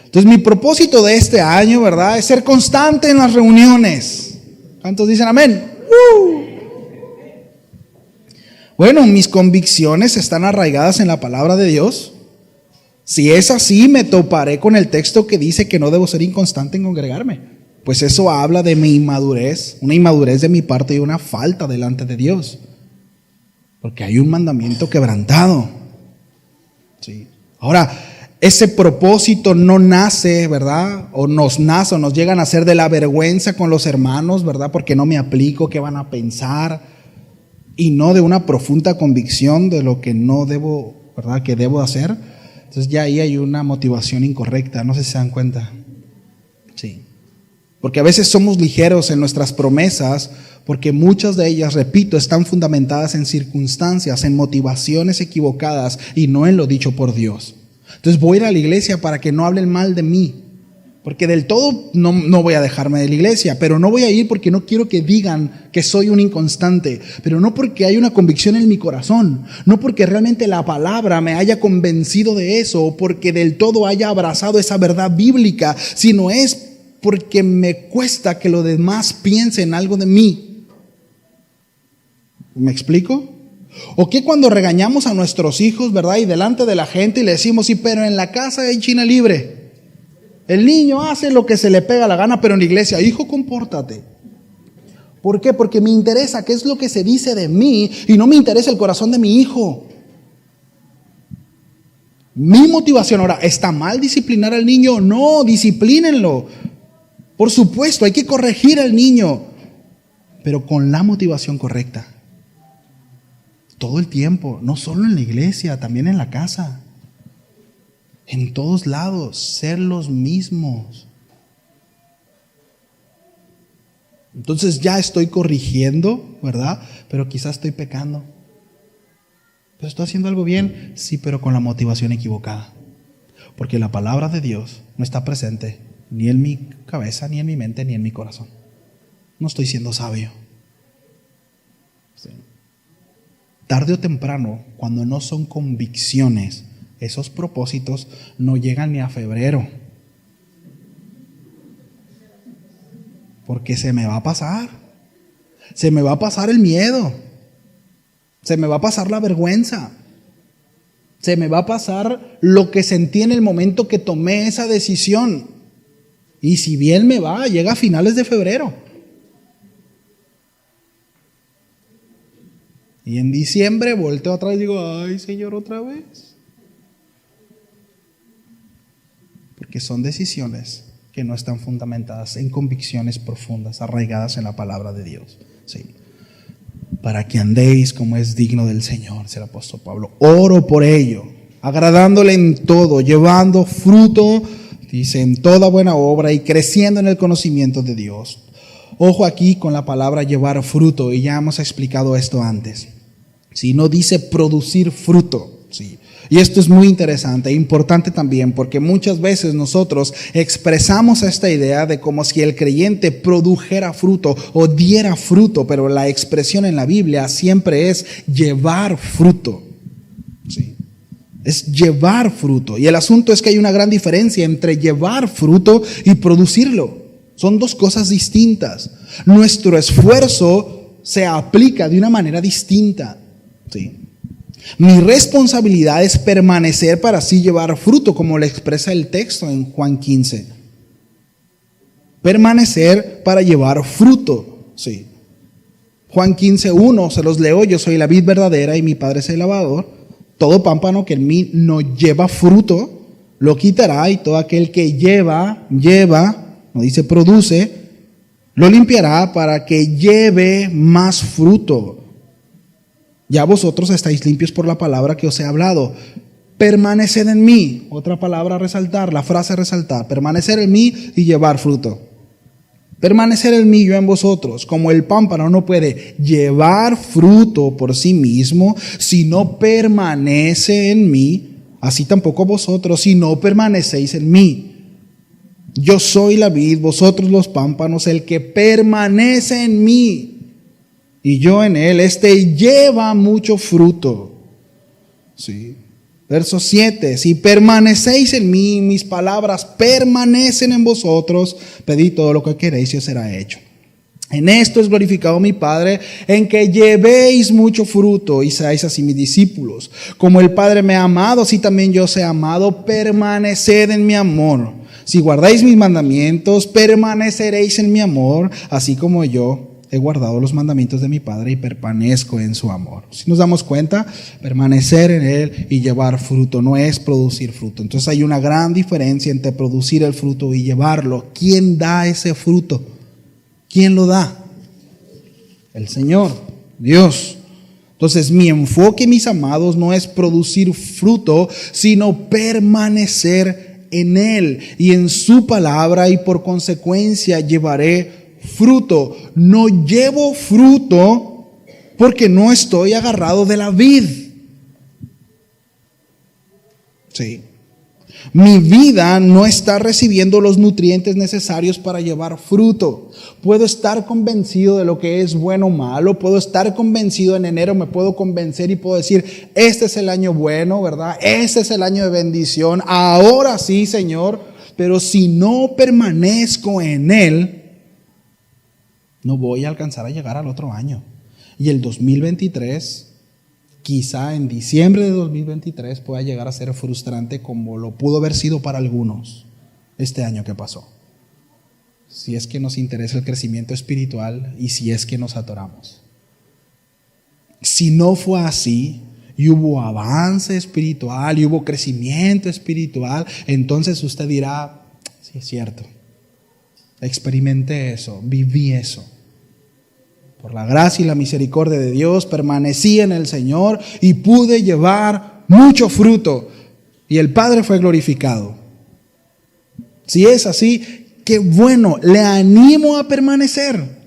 Entonces mi propósito de este año, ¿verdad?, es ser constante en las reuniones. ¿Cuántos dicen amén? Bueno, mis convicciones están arraigadas en la palabra de Dios. Si es así, me toparé con el texto que dice que no debo ser inconstante en congregarme. Pues eso habla de mi inmadurez, una inmadurez de mi parte y una falta delante de Dios. Porque hay un mandamiento quebrantado. Sí. Ahora, ese propósito no nace, ¿verdad? O nos llegan a hacer de la vergüenza con los hermanos, ¿verdad? Porque no me aplico, ¿qué van a pensar? y no de una profunda convicción de lo que no debo, ¿verdad?, que debo hacer, entonces ya ahí hay una motivación incorrecta. No sé si se dan cuenta. Sí. Porque a veces somos ligeros en nuestras promesas, porque muchas de ellas, repito, están fundamentadas en circunstancias, en motivaciones equivocadas y no en lo dicho por Dios. Entonces voy a ir a la iglesia para que no hablen mal de mí, porque del todo no voy a dejarme de la iglesia, pero no voy a ir porque no quiero que digan que soy un inconstante, pero no porque hay una convicción en mi corazón, no porque realmente la palabra me haya convencido de eso, o porque del todo haya abrazado esa verdad bíblica, sino es porque me cuesta que los demás piensen algo de mí. ¿Me explico? O que cuando regañamos a nuestros hijos, ¿verdad?, y delante de la gente y le decimos, sí, pero en la casa hay China libre. El niño hace lo que se le pega la gana, pero en la iglesia, hijo, compórtate. ¿Por qué? Porque me interesa qué es lo que se dice de mí y no me interesa el corazón de mi hijo. Mi motivación ahora, ¿está mal disciplinar al niño? No, disciplínenlo. Por supuesto, hay que corregir al niño, pero con la motivación correcta. Todo el tiempo, no solo en la iglesia, también en la casa. En todos lados, ser los mismos. Entonces ya estoy corrigiendo, ¿verdad? Pero quizás estoy pecando. ¿Pero estoy haciendo algo bien? Sí, pero con la motivación equivocada. Porque la palabra de Dios no está presente ni en mi cabeza, ni en mi mente, ni en mi corazón. No estoy siendo sabio. Sí. Tarde o temprano, cuando no son convicciones, esos propósitos no llegan ni a febrero. Porque se me va a pasar. Se me va a pasar el miedo. Se me va a pasar la vergüenza. Se me va a pasar lo que sentí en el momento que tomé esa decisión. Y si bien me va, llega a finales de febrero. Y en diciembre volteo atrás y digo, ay, Señor, otra vez. Porque son decisiones que no están fundamentadas en convicciones profundas, arraigadas en la palabra de Dios. Sí. Para que andéis como es digno del Señor, dice el apóstol Pablo. Oro por ello, agradándole en todo, llevando fruto, dice, en toda buena obra y creciendo en el conocimiento de Dios. Ojo aquí con la palabra llevar fruto, y ya hemos explicado esto antes. Si no dice producir fruto, sí. Y esto es muy interesante e importante también, porque muchas veces nosotros expresamos esta idea de como si el creyente produjera fruto o diera fruto, pero la expresión en la Biblia siempre es llevar fruto. Sí. Es llevar fruto. Y el asunto es que hay una gran diferencia entre llevar fruto y producirlo. Son dos cosas distintas. Nuestro esfuerzo se aplica de una manera distinta. Sí. Mi responsabilidad es permanecer para así llevar fruto, como le expresa el texto en Juan 15. Permanecer para llevar fruto. Sí. Juan 15:1, se los leo, yo soy la vid verdadera y mi Padre es el labrador. Todo pámpano que en mí no lleva fruto, lo quitará, y todo aquel que lleva, no dice produce, lo limpiará para que lleve más fruto. Ya vosotros estáis limpios por la palabra que os he hablado. Permaneced en mí. Otra palabra a resaltar, la frase a resaltar. Permanecer en mí y llevar fruto. Permanecer en mí, yo en vosotros. Como el pámpano no puede llevar fruto por sí mismo, si no permanece en mí, así tampoco vosotros, si no permanecéis en mí. Yo soy la vid, vosotros los pámpanos, el que permanece en mí y yo en él, este lleva mucho fruto. Sí. Verso 7, si permanecéis en mí, mis palabras permanecen en vosotros, pedid todo lo que queréis y os será hecho. En esto es glorificado mi Padre, en que llevéis mucho fruto y seáis así mis discípulos. Como el Padre me ha amado, así también yo os he amado, permaneced en mi amor. Si guardáis mis mandamientos, permaneceréis en mi amor, así como yo he guardado los mandamientos de mi Padre y permanezco en su amor. Si nos damos cuenta, permanecer en él y llevar fruto no es producir fruto. Entonces hay una gran diferencia entre producir el fruto y llevarlo. ¿Quién da ese fruto? ¿Quién lo da? El Señor, Dios. Entonces, mi enfoque, mis amados, no es producir fruto, sino permanecer en Él y en su palabra, y por consecuencia llevaré fruto. No llevo fruto porque no estoy agarrado de la vid. Sí. Mi vida no está recibiendo los nutrientes necesarios para llevar fruto. Puedo estar convencido de lo que es bueno o malo. Puedo estar convencido en enero, me puedo convencer y puedo decir, este es el año bueno, ¿verdad? Este es el año de bendición. Ahora sí, Señor. Pero si no permanezco en Él, no voy a alcanzar a llegar al otro año. Y el 2023... quizá en diciembre de 2023 pueda llegar a ser frustrante como lo pudo haber sido para algunos este año que pasó. Si es que nos interesa el crecimiento espiritual y si es que nos atoramos. Si no fue así y hubo avance espiritual y hubo crecimiento espiritual, entonces usted dirá, sí es cierto, experimenté eso, viví eso. Por la gracia y la misericordia de Dios, permanecí en el Señor y pude llevar mucho fruto. Y el Padre fue glorificado. Si es así, qué bueno, le animo a permanecer.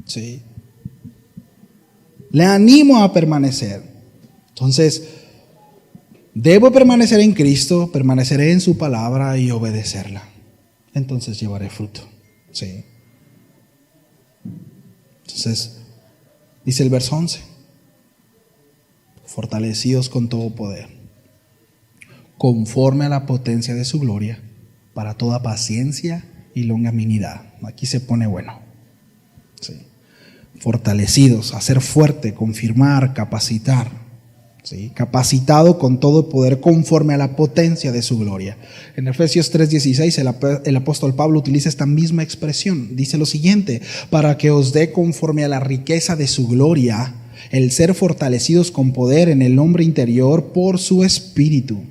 Sí. Le animo a permanecer. Entonces, debo permanecer en Cristo, permaneceré en su palabra y obedecerla. Entonces llevaré fruto. Sí. Entonces, dice el verso 11, fortalecidos con todo poder, conforme a la potencia de su gloria, para toda paciencia y longanimidad. Aquí se pone bueno. Sí. Fortalecidos, hacer fuerte, confirmar, capacitar. ¿Sí? Capacitado con todo poder conforme a la potencia de su gloria. En Efesios 3:16 el apóstol Pablo utiliza esta misma expresión. Dice lo siguiente: para que os dé conforme a la riqueza de su gloria el ser fortalecidos con poder en el hombre interior por su espíritu.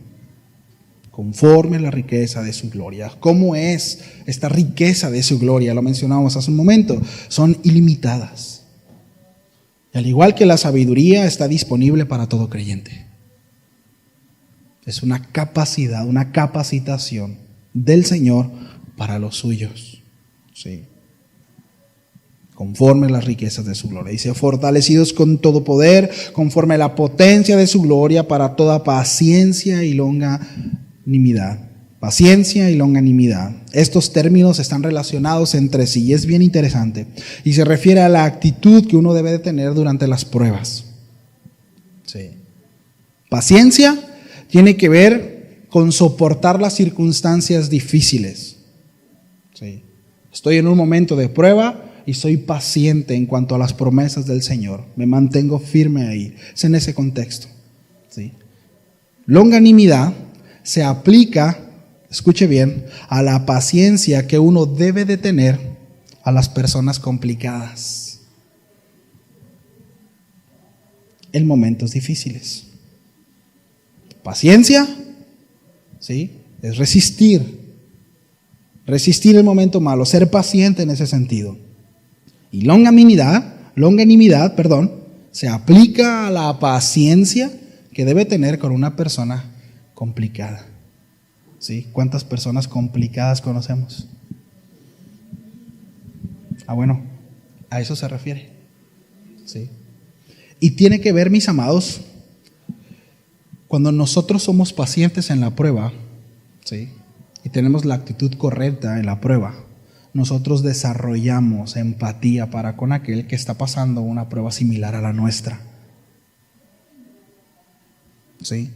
Conforme a la riqueza de su gloria. ¿Cómo es esta riqueza de su gloria? Lo mencionamos hace un momento. Son ilimitadas. Al igual que la sabiduría, está disponible para todo creyente. Es una capacidad, una capacitación del Señor para los suyos. Sí. Conforme a las riquezas de su gloria. Dice, fortalecidos con todo poder, conforme a la potencia de su gloria, para toda paciencia y longanimidad. Paciencia y longanimidad. Estos términos están relacionados entre sí y es bien interesante. Y se refiere a la actitud que uno debe de tener durante las pruebas. Sí. Paciencia tiene que ver con soportar las circunstancias difíciles. Sí. Estoy en un momento de prueba y soy paciente en cuanto a las promesas del Señor. Me mantengo firme ahí. Es en ese contexto. Sí. Longanimidad se aplica, escuche bien, a la paciencia que uno debe de tener a las personas complicadas en momentos difíciles. Paciencia, ¿sí? Es resistir el momento malo, ser paciente en ese sentido. Y longanimidad, se aplica a la paciencia que debe tener con una persona complicada. ¿Sí? ¿Cuántas personas complicadas conocemos? Bueno, a eso se refiere. ¿Sí? Y tiene que ver, mis amados, cuando nosotros somos pacientes en la prueba, ¿sí? Y tenemos la actitud correcta en la prueba, nosotros desarrollamos empatía para con aquel que está pasando una prueba similar a la nuestra. ¿Sí?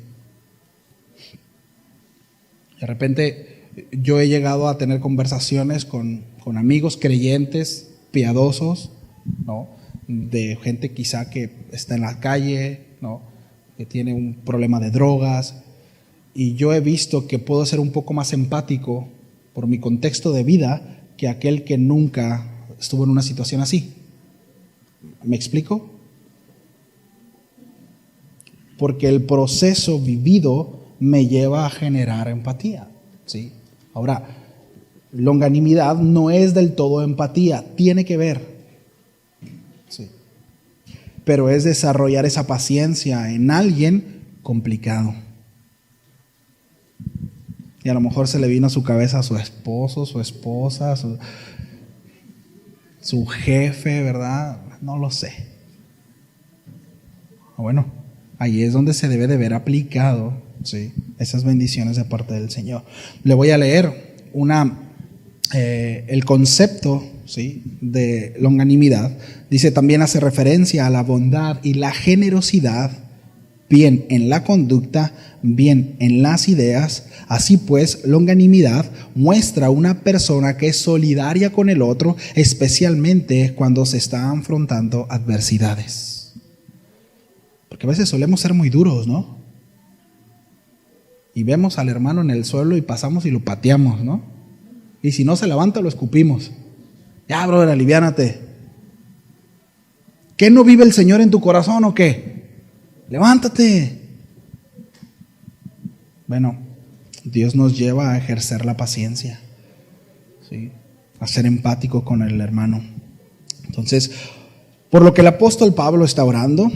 De repente yo he llegado a tener conversaciones con amigos creyentes, piadosos, ¿no? De gente quizá que está en la calle, ¿no? Que tiene un problema de drogas, y yo he visto que puedo ser un poco más empático por mi contexto de vida que aquel que nunca estuvo en una situación así. ¿Me explico? Porque el proceso vivido me lleva a generar empatía, ¿sí? Ahora, longanimidad no es del todo empatía, tiene que ver, ¿sí? pero es desarrollar esa paciencia en alguien complicado. Y a lo mejor se le vino a su cabeza a su esposo, su esposa, su jefe, ¿verdad? No lo sé. Bueno, ahí es donde se debe de ver aplicado, ¿sí?, esas bendiciones de parte del Señor. Le voy a leer el concepto, ¿sí?, de longanimidad. Dice, también hace referencia a la bondad y la generosidad, bien en la conducta, bien en las ideas. Así pues, longanimidad muestra una persona que es solidaria con el otro, especialmente cuando se están afrontando adversidades. Porque a veces solemos ser muy duros, ¿no? Y vemos al hermano en el suelo y pasamos y lo pateamos, ¿no? Y si no se levanta, lo escupimos. Ya, brother, aliviánate. ¿Qué no vive el Señor en tu corazón o qué? Levántate. Bueno, Dios nos lleva a ejercer la paciencia, ¿sí?, a ser empático con el hermano. Entonces, por lo que el apóstol Pablo está orando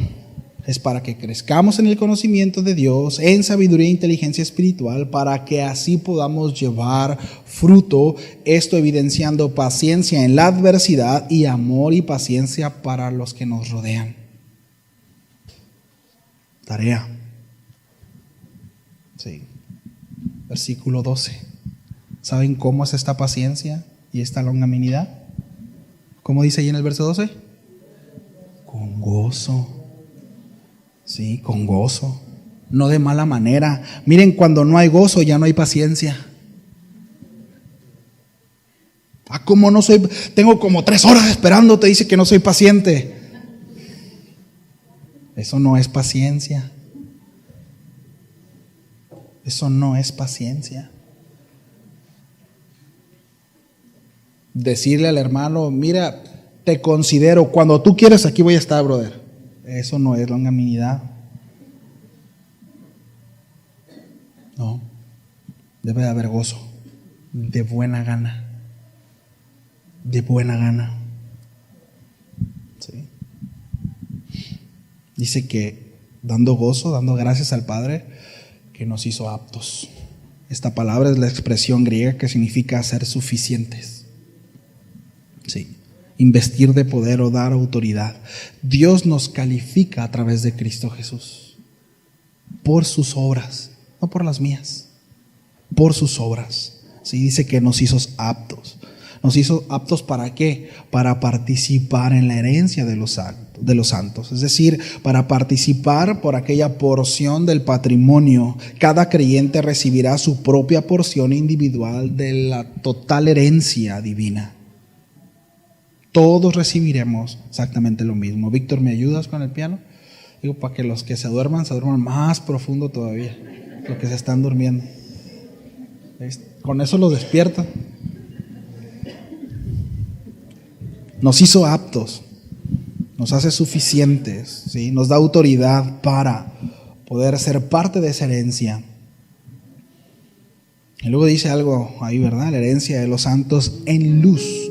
es para que crezcamos en el conocimiento de Dios, en sabiduría e inteligencia espiritual, para que así podamos llevar fruto, esto evidenciando paciencia en la adversidad y amor y paciencia para los que nos rodean. Tarea. Sí. Versículo 12. ¿Saben cómo es esta paciencia y esta longanimidad? ¿Cómo dice ahí en el verso 12? Con gozo. Sí, con gozo. No de mala manera. Miren, cuando no hay gozo ya no hay paciencia. ¿Cómo no soy? Tengo como 3 horas esperando, te dice que no soy paciente. Eso no es paciencia. Eso no es paciencia. Decirle al hermano, mira, te considero, cuando tú quieres aquí voy a estar, brother. Eso no es longanimidad. No. Debe de haber gozo. De buena gana. De buena gana. Sí. Dice que dando gozo, dando gracias al Padre que nos hizo aptos. Esta palabra es la expresión griega que significa ser suficientes. Sí. Investir de poder o dar autoridad. Dios nos califica a través de Cristo Jesús por sus obras, no por las mías, por sus obras. Sí, dice que nos hizo aptos. ¿Nos hizo aptos para qué? Para participar en la herencia de los santos. Es decir, para participar por aquella porción del patrimonio. Cada creyente recibirá su propia porción individual de la total herencia divina. Todos recibiremos exactamente lo mismo. Víctor, ¿me ayudas con el piano? Digo, para que los que se duerman más profundo todavía. Los que se están durmiendo. Con eso los despierta. Nos hizo aptos. Nos hace suficientes. ¿Sí? Nos da autoridad para poder ser parte de esa herencia. Y luego dice algo ahí, ¿verdad? La herencia de los santos en luz.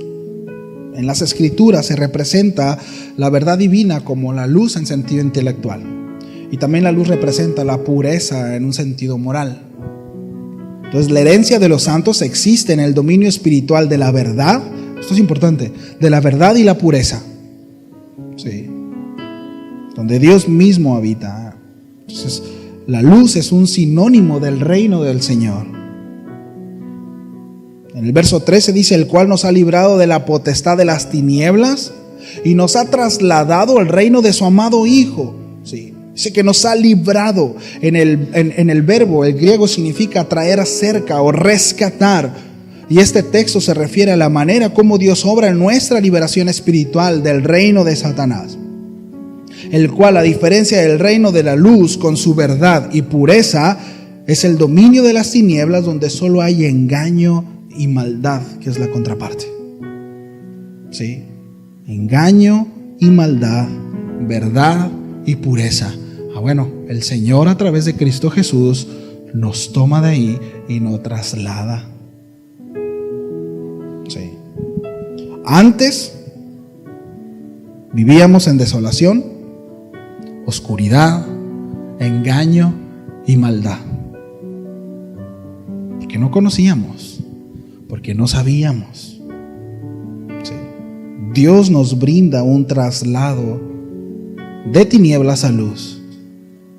En las Escrituras se representa la verdad divina como la luz en sentido intelectual. Y también la luz representa la pureza en un sentido moral. Entonces, la herencia de los santos existe en el dominio espiritual de la verdad. Esto es importante. De la verdad y la pureza. Sí. Donde Dios mismo habita. Entonces, la luz es un sinónimo del reino del Señor. En el verso 13 dice, el cual nos ha librado de la potestad de las tinieblas y nos ha trasladado al reino de su amado Hijo. Sí. Dice que nos ha librado. En el verbo, el griego significa traer cerca o rescatar. Y este texto se refiere a la manera como Dios obra en nuestra liberación espiritual del reino de Satanás. El cual, a diferencia del reino de la luz con su verdad y pureza, es el dominio de las tinieblas donde solo hay engaño y maldad, que es la contraparte. ¿Sí? Engaño y maldad, verdad y pureza. Bueno, el Señor a través de Cristo Jesús nos toma de ahí y nos traslada. Sí. Antes vivíamos en desolación, oscuridad, engaño y maldad. Porque no conocíamos, porque no sabíamos. ¿Sí? Dios nos brinda un traslado de tinieblas a luz,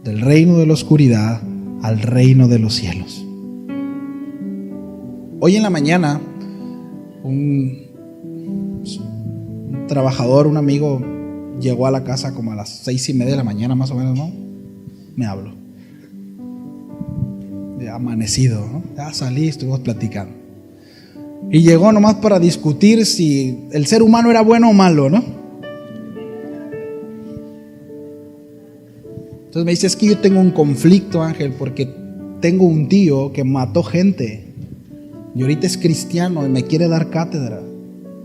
del reino de la oscuridad al reino de los cielos. Hoy en la mañana, un trabajador, un amigo, llegó a la casa como a las 6:30 de la mañana más o menos, ¿no? Me habló. De amanecido, ¿no? Ya salí, estuvimos platicando. Y llegó nomás para discutir si el ser humano era bueno o malo, ¿no? Entonces me dice, es que yo tengo un conflicto, Ángel, porque tengo un tío que mató gente y ahorita es cristiano y me quiere dar cátedra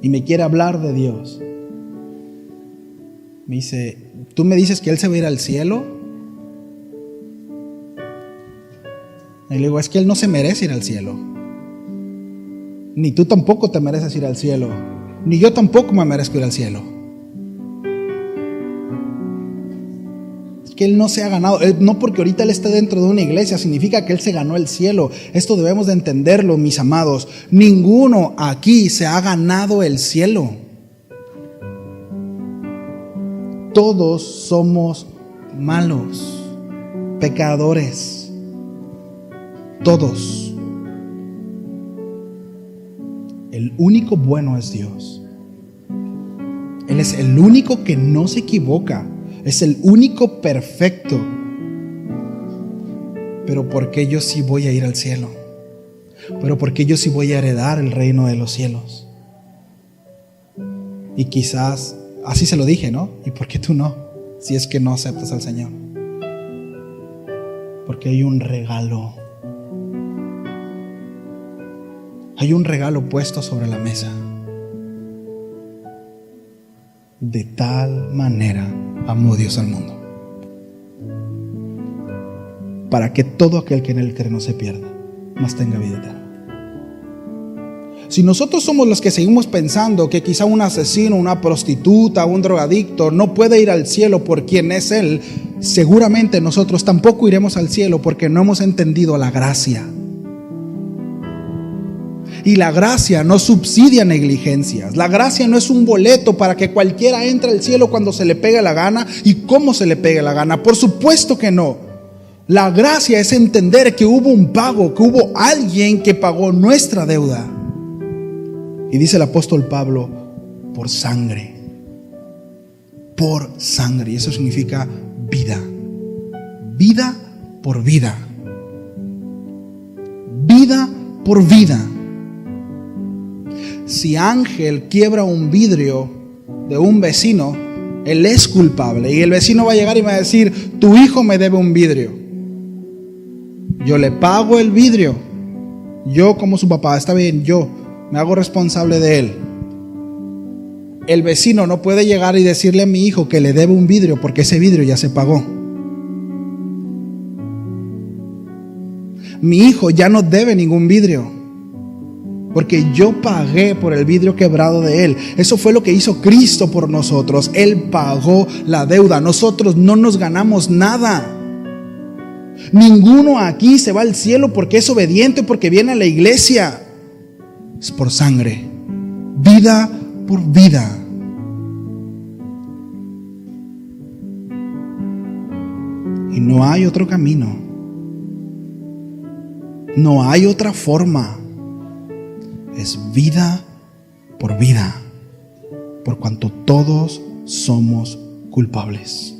y me quiere hablar de Dios. Me dice, ¿tú me dices que él se va a ir al cielo? Y le digo, es que él no se merece ir al cielo. Ni tú tampoco te mereces ir al cielo. Ni yo tampoco me merezco ir al cielo. Es que él no se ha ganado. No porque ahorita él esté dentro de una iglesia significa que él se ganó el cielo. Esto debemos de entenderlo, mis amados. Ninguno aquí se ha ganado el cielo. Todos somos malos, pecadores. Todos. El único bueno es Dios. Él es el único que no se equivoca. Es el único perfecto. Pero ¿por qué yo sí voy a ir al cielo? ¿Pero por qué yo sí voy a heredar el reino de los cielos? Y quizás así se lo dije, ¿no? ¿Y por qué tú no? Si es que no aceptas al Señor. Porque hay un regalo. Hay un regalo puesto sobre la mesa. De tal manera amó Dios al mundo, para que todo aquel que en él cree no se pierda, mas tenga vida eterna. Si nosotros somos los que seguimos pensando que quizá un asesino, una prostituta, un drogadicto no puede ir al cielo por quien es él, seguramente nosotros tampoco iremos al cielo porque no hemos entendido la gracia. Y la gracia no subsidia negligencias. La gracia no es un boleto para que cualquiera entre al cielo cuando se le pegue la gana y cómo se le pegue la gana. Por supuesto que no. La gracia es entender que hubo un pago, que hubo alguien que pagó nuestra deuda. Y dice el apóstol Pablo, por sangre. Por sangre. Y eso significa vida. Vida por vida. Vida por vida. Si Ángel quiebra un vidrio de un vecino, él es culpable. Y el vecino va a llegar y me va a decir, tu hijo me debe un vidrio. Yo le pago el vidrio. Yo como su papá, está bien, yo me hago responsable de él. El vecino no puede llegar y decirle a mi hijo que le debe un vidrio porque ese vidrio ya se pagó. Mi hijo ya no debe ningún vidrio, porque yo pagué por el vidrio quebrado de él. Eso fue lo que hizo Cristo por nosotros. Él pagó la deuda. Nosotros no nos ganamos nada. Ninguno aquí se va al cielo porque es obediente, porque viene a la iglesia. Es por sangre. Vida por vida. Y no hay otro camino. No hay otra forma. Es vida por vida, por cuanto todos somos culpables.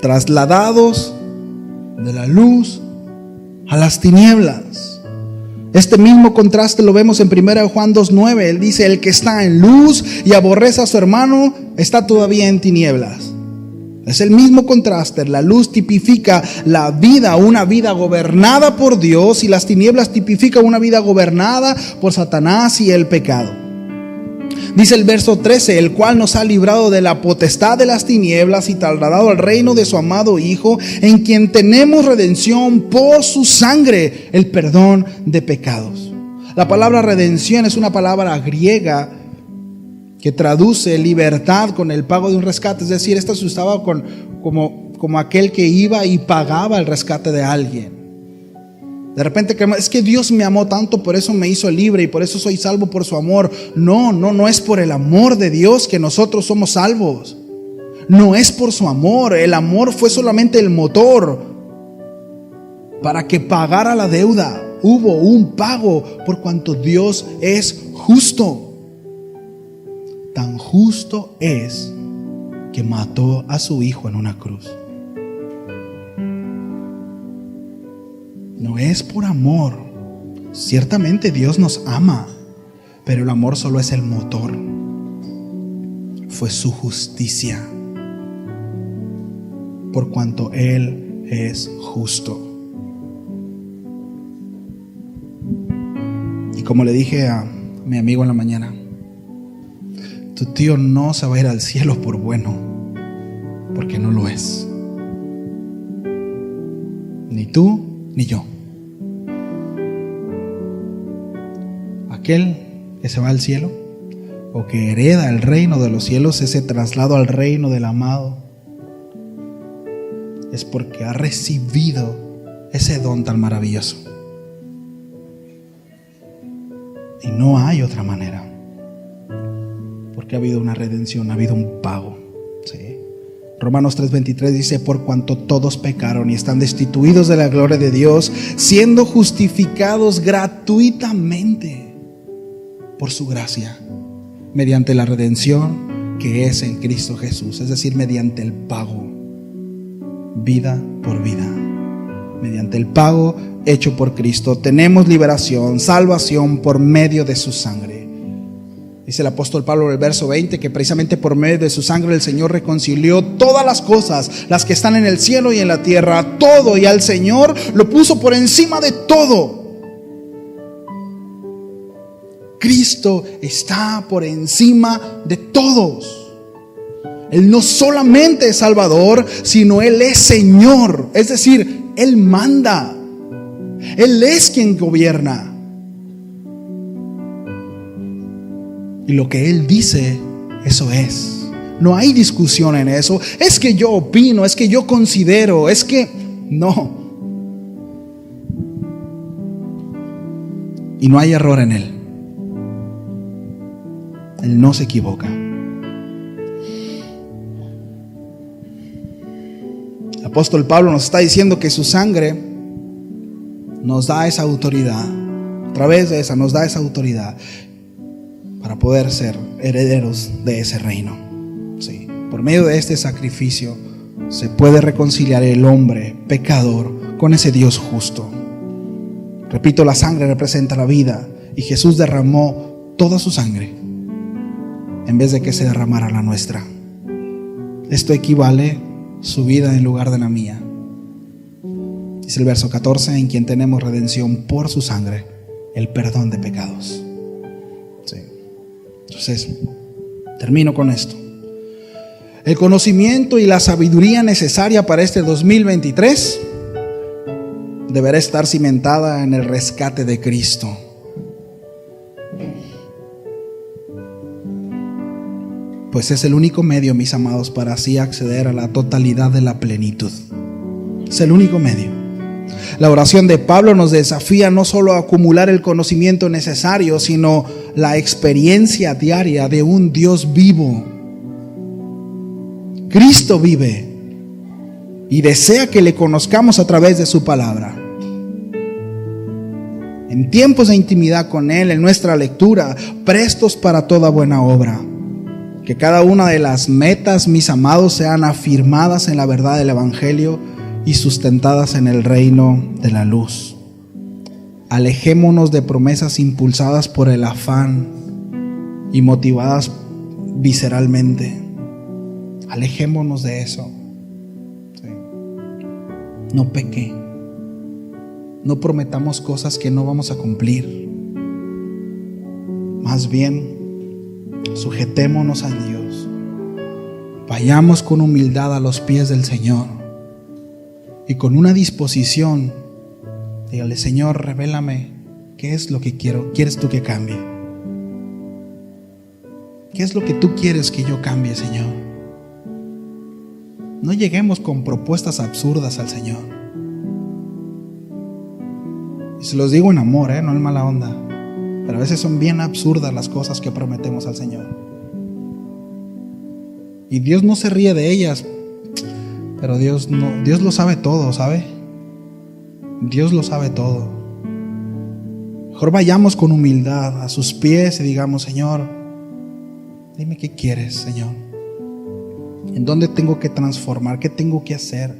Trasladados de la luz a las tinieblas. Este mismo contraste lo vemos en 1 Juan 2:9. Él dice, el que está en luz y aborrece a su hermano está todavía en tinieblas. Es el mismo contraste. La luz tipifica la vida, una vida gobernada por Dios, y las tinieblas tipifican una vida gobernada por Satanás y el pecado. Dice el verso 13, el cual nos ha librado de la potestad de las tinieblas y trasladado al reino de su amado Hijo, en quien tenemos redención por su sangre, el perdón de pecados. La palabra redención es una palabra griega que traduce libertad con el pago de un rescate. Es decir, esta se usaba como aquel que iba y pagaba el rescate de alguien. De repente creemos, es que Dios me amó tanto, por eso me hizo libre y por eso soy salvo por su amor. No es por el amor de Dios que nosotros somos salvos. No es por su amor. El amor fue solamente el motor para que pagara la deuda. Hubo un pago por cuanto Dios es justo. Tan justo es que mató a su hijo en una cruz. No es por amor. Ciertamente Dios nos ama, pero el amor solo es el motor. Fue su justicia, por cuanto Él es justo. Y como le dije a mi amigo en la mañana, tu tío no se va a ir al cielo por bueno, porque no lo es. Ni tú ni yo. Aquel que se va al cielo o que hereda el reino de los cielos, ese traslado al reino del amado, es porque ha recibido ese don tan maravilloso. Y no hay otra manera, porque ha habido una redención, ha habido un pago. ¿Sí? Romanos 3:23 dice: por cuanto todos pecaron y están destituidos de la gloria de Dios, siendo justificados gratuitamente por su gracia, mediante la redención que es en Cristo Jesús. Es decir, mediante el pago, vida por vida. Mediante el pago hecho por Cristo, tenemos liberación, salvación por medio de su sangre. Dice el apóstol Pablo en el verso 20 que precisamente por medio de su sangre el Señor reconcilió todas las cosas, las que están en el cielo y en la tierra, todo, y al Señor lo puso por encima de todo. Cristo está por encima de todos. Él no solamente es Salvador, sino Él es Señor. Es decir, Él manda. Él es quien gobierna. Y lo que Él dice, eso es. No hay discusión en eso. Es que yo opino, es que yo considero, es que no. Y no hay error en Él. Él no se equivoca. El apóstol Pablo nos está diciendo que su sangre nos da esa autoridad. A través de esa nos da esa autoridad para poder ser herederos de ese reino. Sí. Por medio de este sacrificio se puede reconciliar el hombre pecador con ese Dios justo. Repito, la sangre representa la vida y Jesús derramó toda su sangre en vez de que se derramara la nuestra. Esto equivale su vida en lugar de la mía. Dice el verso 14: en quien tenemos redención por su sangre, el perdón de pecados. Sí. Entonces, termino con esto. El conocimiento y la sabiduría necesaria para este 2023 deberá estar cimentada en el rescate de Cristo. Pues es el único medio, mis amados, para así acceder a la totalidad de la plenitud. Es el único medio. La oración de Pablo nos desafía no solo a acumular el conocimiento necesario, sino la experiencia diaria de un Dios vivo. Cristo vive y desea que le conozcamos a través de su palabra. En tiempos de intimidad con Él, en nuestra lectura, prestos para toda buena obra. Que cada una de las metas, mis amados, sean afirmadas en la verdad del Evangelio y sustentadas en el reino de la luz. Alejémonos de promesas impulsadas por el afán y motivadas visceralmente. Alejémonos de eso. Sí. No peque. No prometamos cosas que no vamos a cumplir. Más bien, sujetémonos a Dios. Vayamos con humildad a los pies del Señor y con una disposición. Dígale: Señor, revélame ¿qué es lo que quieres tú que cambie? ¿Qué es lo que tú quieres que yo cambie, Señor? No lleguemos con propuestas absurdas al Señor. Y se los digo en amor, no en mala onda. Pero a veces son bien absurdas las cosas que prometemos al Señor. Y Dios no se ríe de ellas. Pero Dios lo sabe todo, ¿sabe? Dios lo sabe todo. Mejor vayamos con humildad a sus pies y digamos: Señor, dime qué quieres, Señor. ¿En dónde tengo que transformar? ¿Qué tengo que hacer?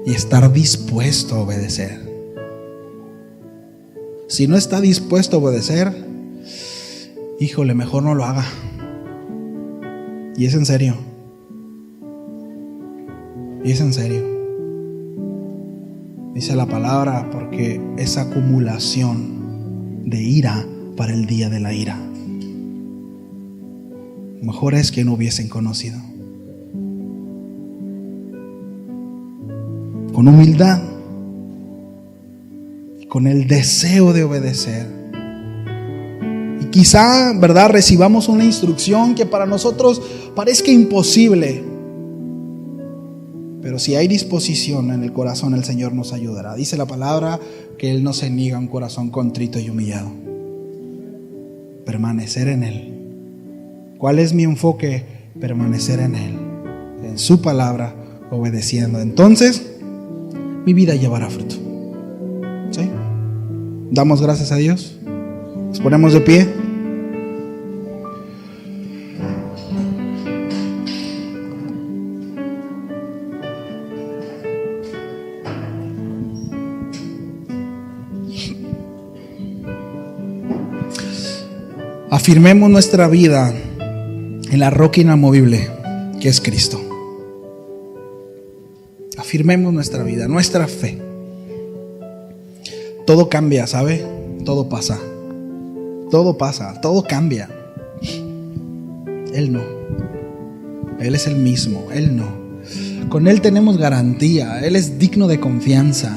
Y estar dispuesto a obedecer. Si no está dispuesto a obedecer, híjole, mejor no lo haga. Y es en serio. Y es en serio. Dice la palabra, porque es acumulación de ira para el día de la ira. Mejor es que no hubiesen conocido. Con humildad, con el deseo de obedecer. Y quizá, ¿verdad?, recibamos una instrucción que para nosotros parezca imposible. Pero si hay disposición en el corazón, el Señor nos ayudará. Dice la palabra que Él no se niega a un corazón contrito y humillado. Permanecer en Él. ¿Cuál es mi enfoque? Permanecer en Él, en su palabra, obedeciendo. Entonces, mi vida llevará fruto. ¿Sí? Damos gracias a Dios. Nos ponemos de pie. Afirmemos nuestra vida en la roca inamovible que es Cristo. Afirmemos nuestra vida, nuestra fe. Todo cambia, ¿sabe? Todo pasa. Todo pasa, todo cambia. Él no. Él es el mismo, Él no. Con Él tenemos garantía, Él es digno de confianza.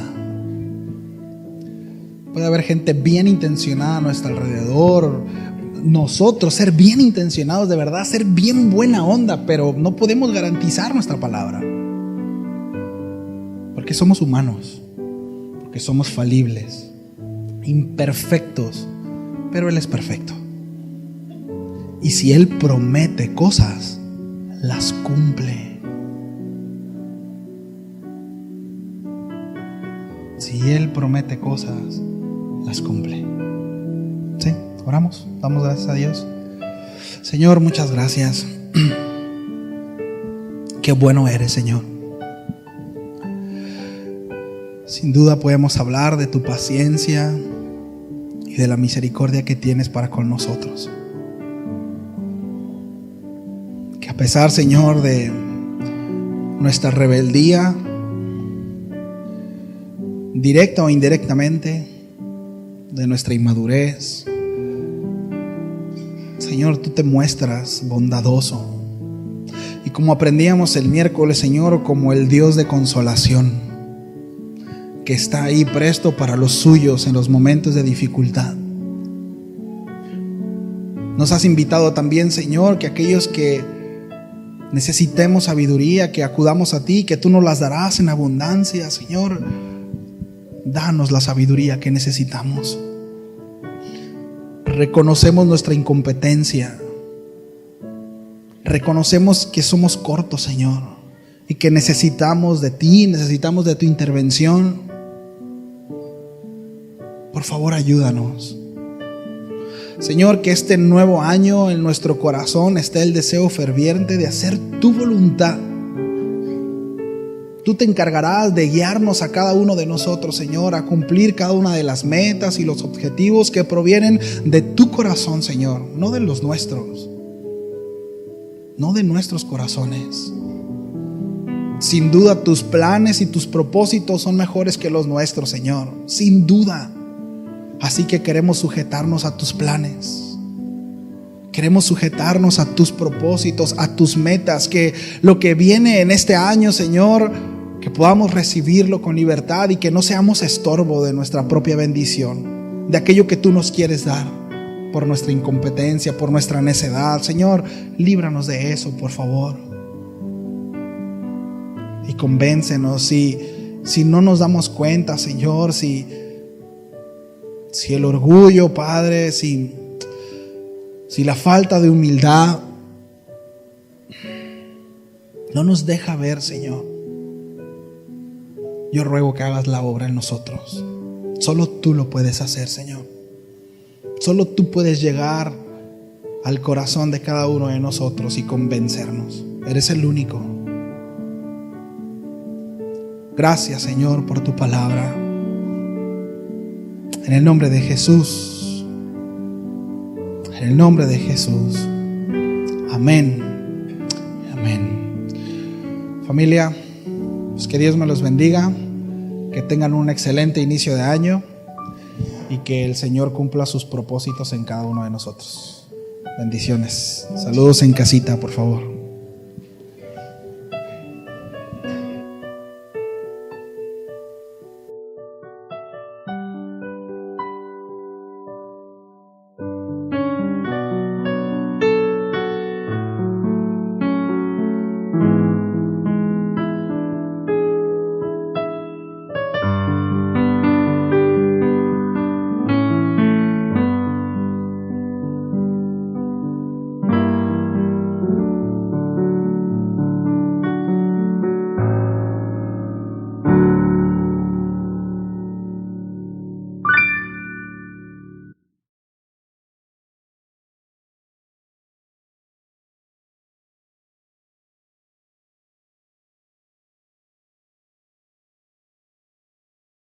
Puede haber gente bien intencionada a nuestro alrededor. Nosotros ser bien intencionados, de verdad, ser bien buena onda, pero no podemos garantizar nuestra palabra. Porque somos humanos, porque somos falibles, imperfectos, pero Él es perfecto. Y si Él promete cosas, las cumple. Si Él promete cosas, las cumple. ¿Sí? Oramos, damos gracias a Dios. Señor, muchas gracias. Qué bueno eres, Señor. Sin duda podemos hablar de tu paciencia y de la misericordia que tienes para con nosotros. Que a pesar, Señor, de nuestra rebeldía, directa o indirectamente, de nuestra inmadurez, Señor, tú te muestras bondadoso. Y como aprendíamos el miércoles, Señor, como el Dios de consolación, que está ahí presto para los suyos en los momentos de dificultad. Nos has invitado también, Señor, que aquellos que necesitemos sabiduría, que acudamos a ti, que tú nos las darás en abundancia. Señor, danos la sabiduría que necesitamos. Reconocemos nuestra incompetencia. Reconocemos que somos cortos, Señor, y que necesitamos de ti, necesitamos de tu intervención. Por favor, ayúdanos. Señor, que este nuevo año en nuestro corazón esté el deseo ferviente de hacer tu voluntad. Tú te encargarás de guiarnos a cada uno de nosotros, Señor, a cumplir cada una de las metas y los objetivos que provienen de tu corazón, Señor, no de los nuestros, no de nuestros corazones. Sin duda tus planes y tus propósitos son mejores que los nuestros, Señor, sin duda. Así que queremos sujetarnos a tus planes. Queremos sujetarnos a tus propósitos, a tus metas, que lo que viene en este año, Señor, que podamos recibirlo con libertad y que no seamos estorbo de nuestra propia bendición. de aquello que tú nos quieres dar, por nuestra incompetencia, por nuestra necedad. Señor, líbranos de eso, por favor. Y convéncenos si no nos damos cuenta, Señor, si el orgullo, Padre, si la falta de humildad no nos deja ver, Señor. Yo ruego que hagas la obra en nosotros. Solo tú lo puedes hacer, Señor. Solo tú puedes llegar al corazón de cada uno de nosotros y convencernos. Eres el único. Gracias, Señor, por tu palabra. En el nombre de Jesús. En el nombre de Jesús. Amén. Amén. Familia, pues que Dios me los bendiga. Que tengan un excelente inicio de año. Y que el Señor cumpla sus propósitos en cada uno de nosotros. Bendiciones. Saludos en casita, por favor.